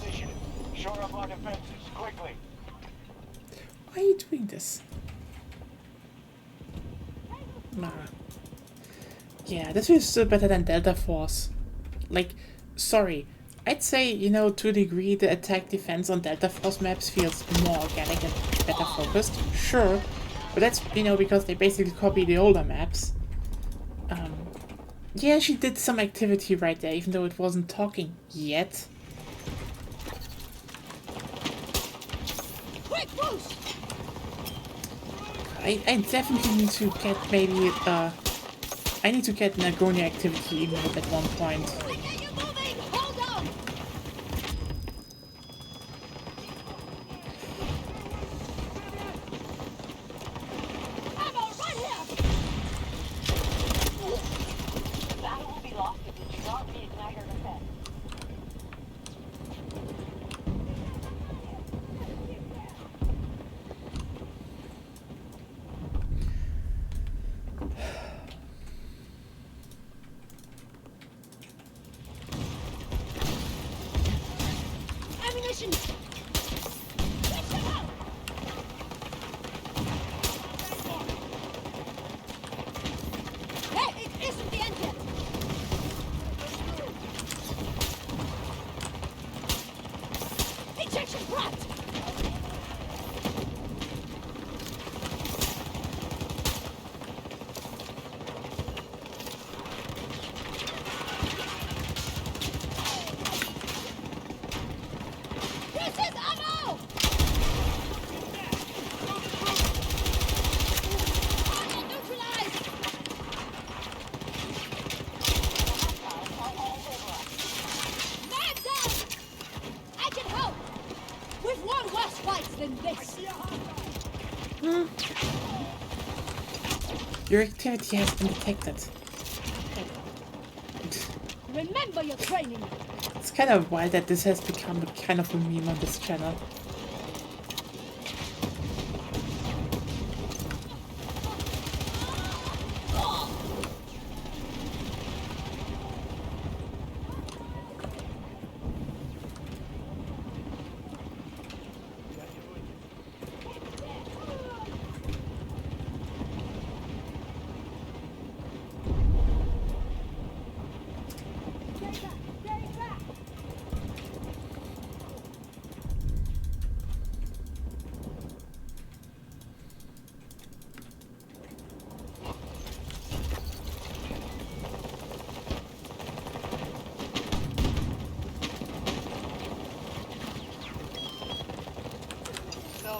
initiative. Shore up our defenses quickly. Why are you doing this? Nah. Yeah, this feels still better than Delta Force. Like, sorry. I'd say, you know, to a degree, the attack defense on Delta Force maps feels more organic and better focused. Sure. But that's, you know, because they basically copy the older maps. Yeah, she did some activity right there, even though it wasn't talking yet. Quick, boost. I definitely need to get maybe I need to get Nagonia activity emote at one point. Your activity has been detected. Remember your training. It's kind of wild that this has become a kind of a meme on this channel.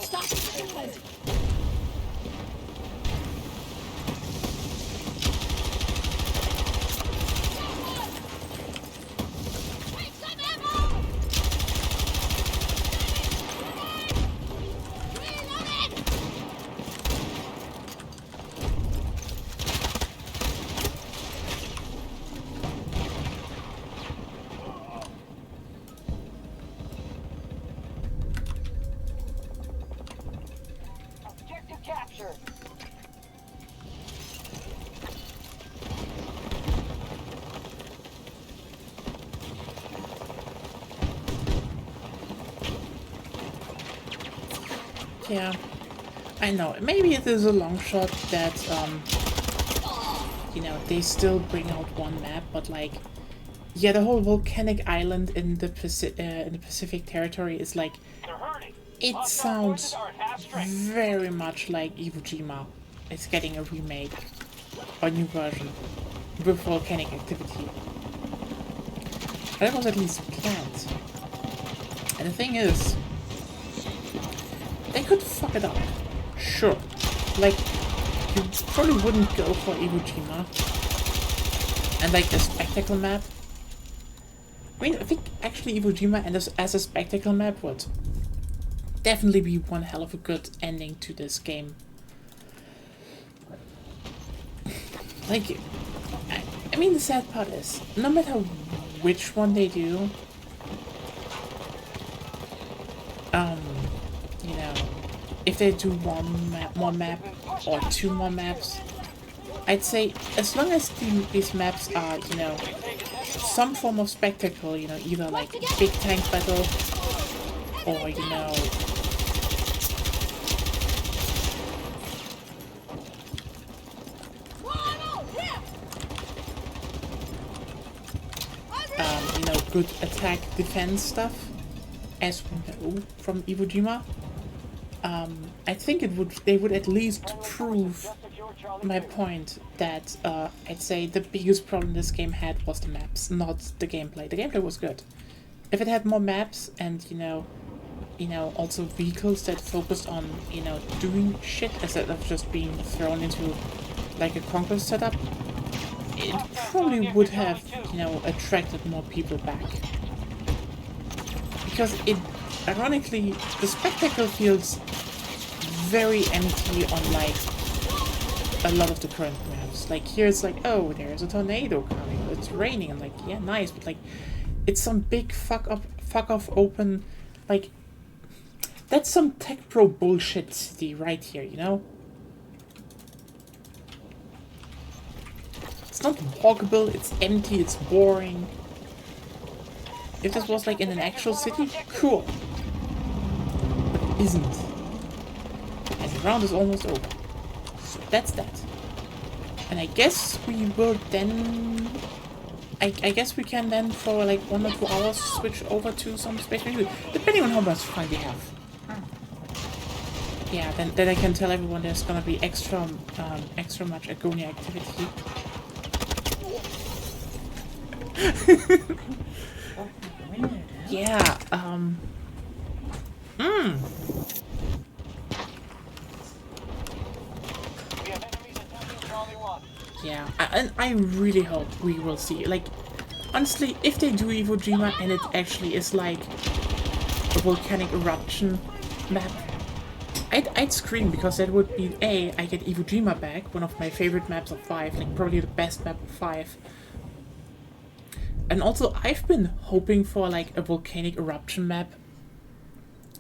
Stop it! Objective captured. Yeah, I know. Maybe it is a long shot that, you know, they still bring out one map, but like, yeah, the whole volcanic island in the Pacific territory is like, They're hurting. it Hostile forces sounds are at half strength. very much like Iwo Jima. It's getting a remake or a new version with volcanic activity. That was at least planned. And the thing is, they could fuck it up. Sure. Like, you probably wouldn't go for Iwo Jima and like a spectacle map. I mean, I think actually Iwo Jima and as a spectacle map would definitely be one hell of a good ending to this game. Like, I mean, the sad part is, no matter which one they do, you know, if they do one map or two more maps, I'd say as long as these maps are, you know, some form of spectacle, you know, either like big tank battle or, you know, you know, good attack defense stuff, as we know from Iwo Jima. I think they would at least prove my point that I'd say the biggest problem this game had was the maps, not the gameplay. The gameplay was good. If it had more maps and you know, also vehicles that focused on, you know, doing shit instead of just being thrown into like a conquest setup, it probably would have, you know, attracted more people back. Because it, ironically, the spectacle feels very empty on like a lot of the current maps. Like here it's like, oh, there's a tornado coming, it's raining, and like, yeah, nice, but like, it's some big fuck off open, like, that's some tech pro bullshit city right here, you know? It's not walkable, it's empty, it's boring. If this was like in an actual city, cool. But it isn't. And the round is almost over. So that's that. And I guess we will then... I guess we can then for like 1 or 2 hours switch over to some space review, depending on how much fun we have. Yeah, then I can tell everyone there's gonna be extra much Agonia activity. Yeah, Yeah, and I really hope we will see, like, honestly, if they do Iwo Jima and it actually is like a volcanic eruption map, I'd scream, because that would be, A, I get Iwo Jima back, one of my favorite maps of 5, like probably the best map of 5. And also, I've been hoping for like a volcanic eruption map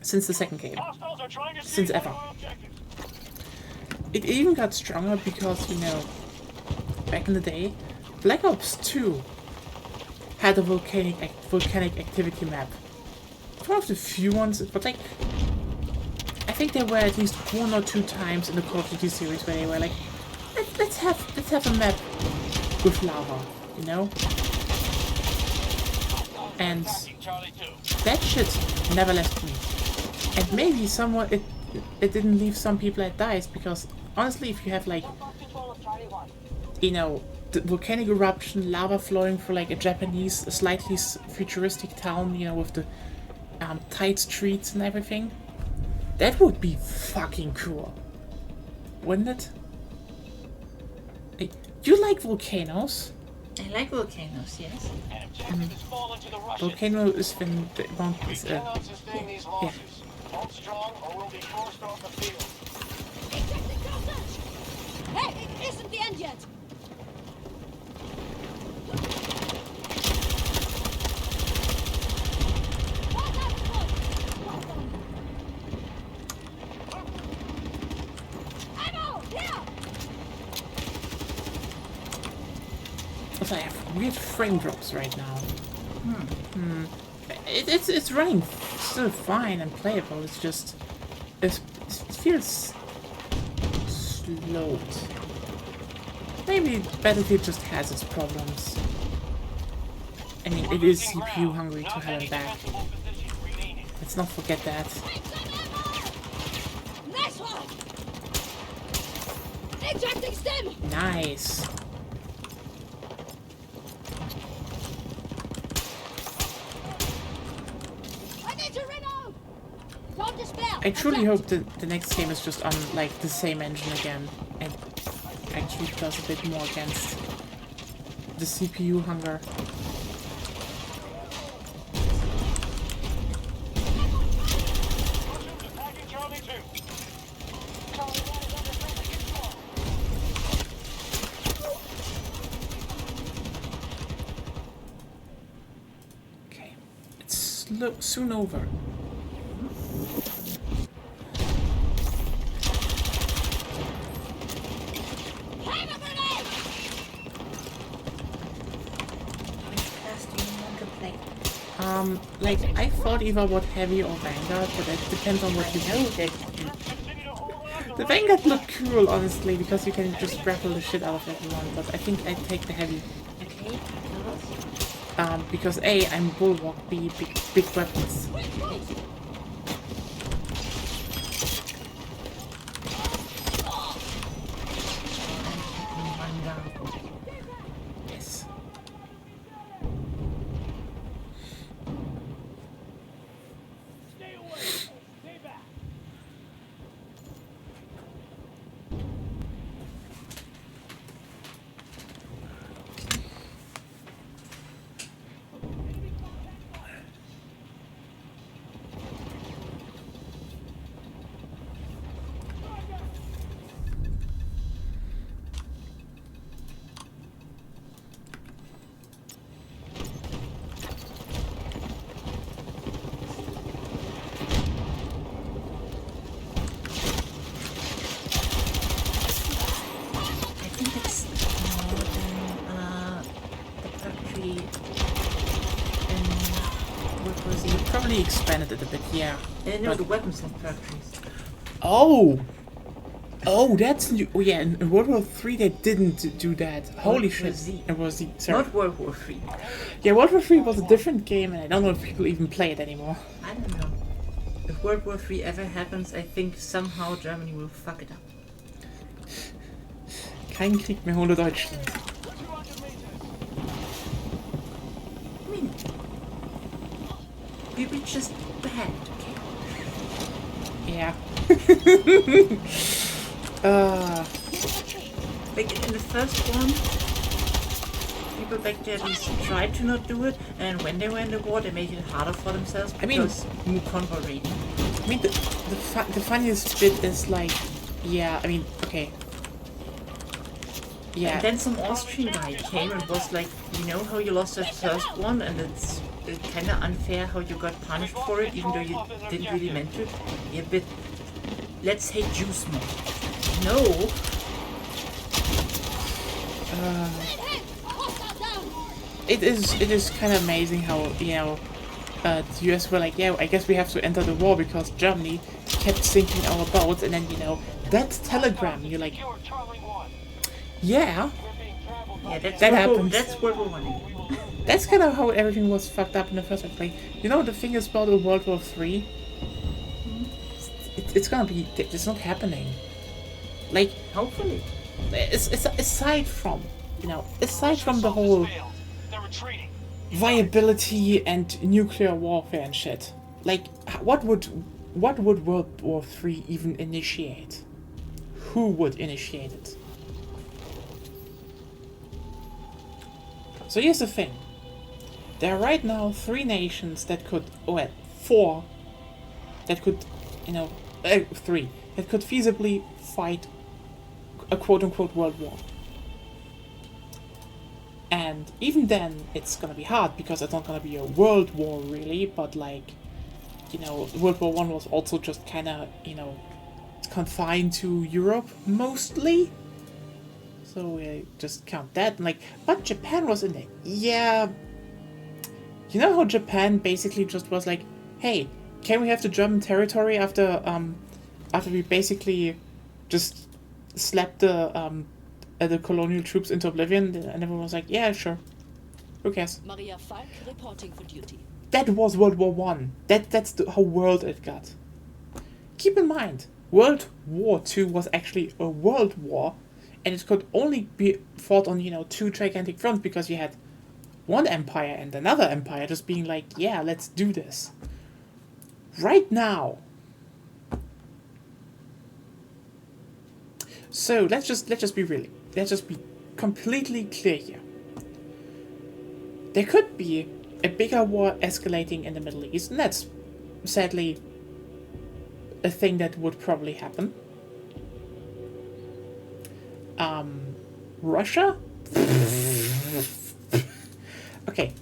since the second game. Since ever. It even got stronger because, you know, back in the day, Black Ops 2 had a volcanic activity map. It's one of the few ones, but like, I think there were at least 1 or 2 times in the Call of Duty series where they were like, let's have a map with lava, you know? And that shit never left me. And maybe somewhat it didn't leave some people at dice, because honestly, if you have like, you know, the volcanic eruption, lava flowing through like a Japanese, slightly futuristic town, you know, with the tight streets and everything, that would be fucking cool, wouldn't it? Hey, you like volcanoes? I like volcanoes, yes. Volcano is when the amount is yeah. Hold strong or we'll be forced off the field. Hey, it isn't the end yet! Ammo! Here! Also, I have weird frame drops right now. It's running still fine and playable. It's just it feels slowed. Maybe Battlefield just has its problems. I mean, it is CPU hungry to hell and back. Let's not forget that. Nice one! Ejecting stem! Nice. I truly hope that the next game is just on like the same engine again and actually does a bit more against the CPU hunger. Okay, it's soon over. Like, I thought either what Heavy or Vanguard, but it depends on what you know. The Vanguard looked cool, honestly, because you can just grapple the shit out of everyone, but I think I'd take the Heavy. Okay, because A, I'm Bulwark, B, big weapons. Yes. factory in what was They it? probably expanded it a bit, yeah. No, But- the weapons factories. Oh! Oh, that's new. Oh, yeah, in World War III they didn't do that. Holy World War shit. Z. It was the. Sorry. Not World War III. Yeah, World War III was a different game, and I don't know if people even play it anymore. I don't know. If World War III ever happens, I think somehow Germany will fuck it up. Kein Krieg mehr ohne Deutschland. 200 meters. I mean, we were just bad, okay? Yeah. Like in the first one, people back there at least tried to not do it, and when they were in the war, they made it harder for themselves I mean- because Mukon were raiding. I mean, the funniest bit is like, yeah, I mean, okay. Yeah. And then some Austrian guy came and was like, you know how you lost the first one, and it's kind of unfair how you got punished for it, even though you didn't really meant to. Yeah, but let's hate Jews more. No. It is kind of amazing how, you know, the US were like, yeah, I guess we have to enter the war because Germany kept sinking our boats, and then, you know, that telegram, you're like, Secure Charlie 1. yeah, We're being traveled by Yeah, that's That World War- happens. That's World War One. that's kind of how everything was fucked up in the first place. Like, you know, the thing is about World War III, it's gonna be, it's not happening. Like, Hopefully. it's aside from, you know, aside from the whole failed. They're retreating. viability and nuclear warfare and shit. Like, what would World War III even initiate? Who would initiate it? So here's the thing. There are right now 3 nations that could, well, 4 that could, you know, 3 that could feasibly fight a quote-unquote world war. And even then, it's gonna be hard because it's not gonna be a world war really, but like, you know, World War One was also just kind of, you know, confined to Europe mostly. So we just count that. And like, but Japan was in there. Yeah. You know how Japan basically just was like, hey, can we have the German territory after we basically just slapped the colonial troops into oblivion, and everyone was like, yeah, sure. Who cares? Maria Falk reporting for duty. That was World War One. That's the whole world it got. Keep in mind, World War Two was actually a world war, and it could only be fought on, you know, 2 gigantic fronts because you had one empire and another empire just being like, yeah, let's do this. Right now. So let's just be completely clear here. There could be a bigger war escalating in the Middle East, and that's sadly a thing that would probably happen. Russia? Okay,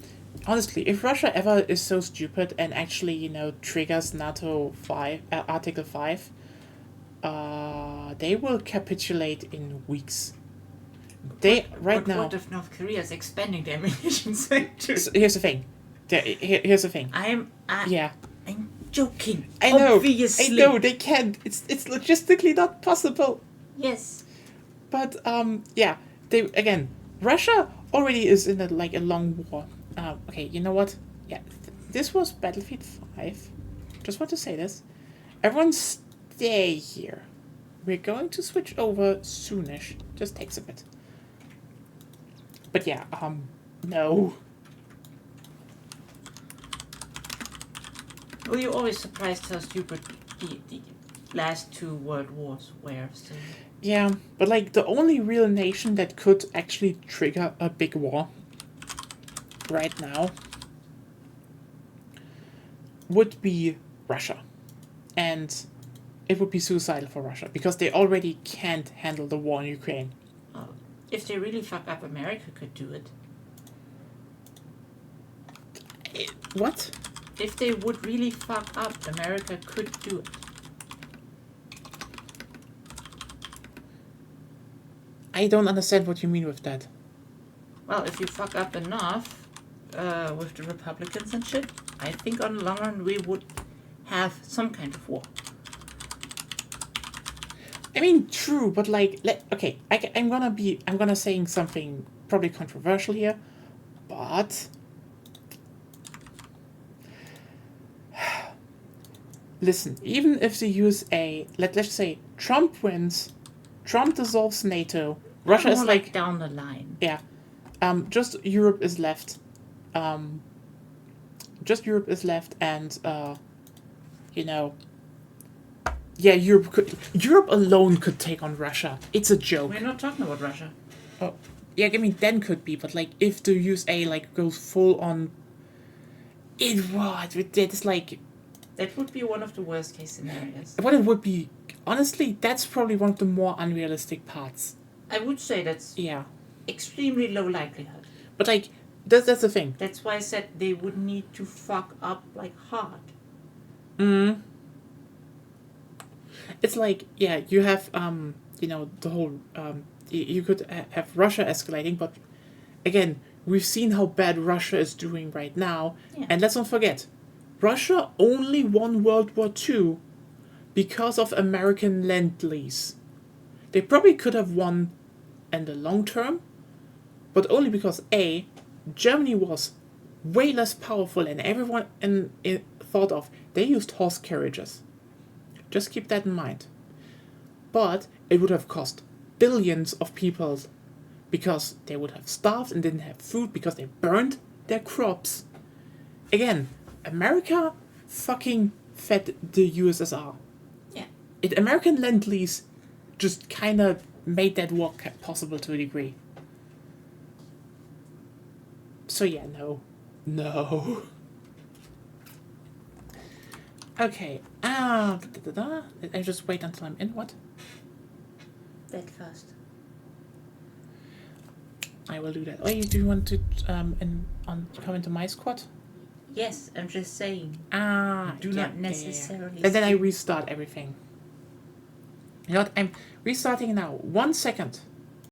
honestly, if Russia ever is so stupid and actually, you know, triggers NATO 5, Article 5, they will capitulate in weeks. They But now. what if North Korea is expanding their ammunition sector? So here's the thing. Here's the thing. I'm joking. I know. Obviously. I know they can't. It's logistically not possible. Yes. But yeah. Russia already is in a long war. Okay, you know what? Yeah, this was Battlefield 5. Just want to say this. Everyone stay here. We're going to switch over soonish. Just takes a bit. But yeah, no. Well, you're always surprised how stupid the last 2 world wars were. So. Yeah, but like the only real nation that could actually trigger a big war right now would be Russia. And it would be suicidal for Russia because they already can't handle the war in Ukraine. If they really fuck up, America could do it. What? If they would really fuck up, America could do it. I don't understand what you mean with that. Well, if you fuck up enough, with the Republicans and shit, I think on the long run we would have some kind of war. I mean, true, but like, okay, I'm gonna saying something probably controversial here, but listen, even if the USA, let's say Trump wins, Trump dissolves NATO, Russia is more like down the line. yeah, just Europe is left, and you know. Yeah, Europe alone could take on Russia. It's a joke. We're not talking about Russia. Oh, yeah, I mean, then could be, but like if the USA like goes full on, it's like That would be one of the worst case scenarios. what it would be. Honestly, that's probably one of the more unrealistic parts. I would say that's Yeah, extremely low likelihood. but like that's the thing. That's why I said they would need to fuck up like hard. It's like yeah, you have the whole you could have Russia escalating, but again, we've seen how bad Russia is doing right now, Yeah. and let's not forget, Russia only won World War II because of American Lend-Lease. They probably could have won in the long term, but only because A, Germany was way less powerful than everyone thought of. They used horse carriages. Just keep that in mind. But it would have cost billions of people because they would have starved and didn't have food because they burned their crops. Again, America fucking fed the USSR. Yeah. American Lend-Lease just kind of made that war possible to a degree. So yeah, no. Okay, I just wait until I'm in, what? That fast. I will do that. Oh, do you want to come into my squad? Yes, I'm just saying. Do Yeah, not necessarily. And then I restart everything. You know what? I'm restarting now. 1 second.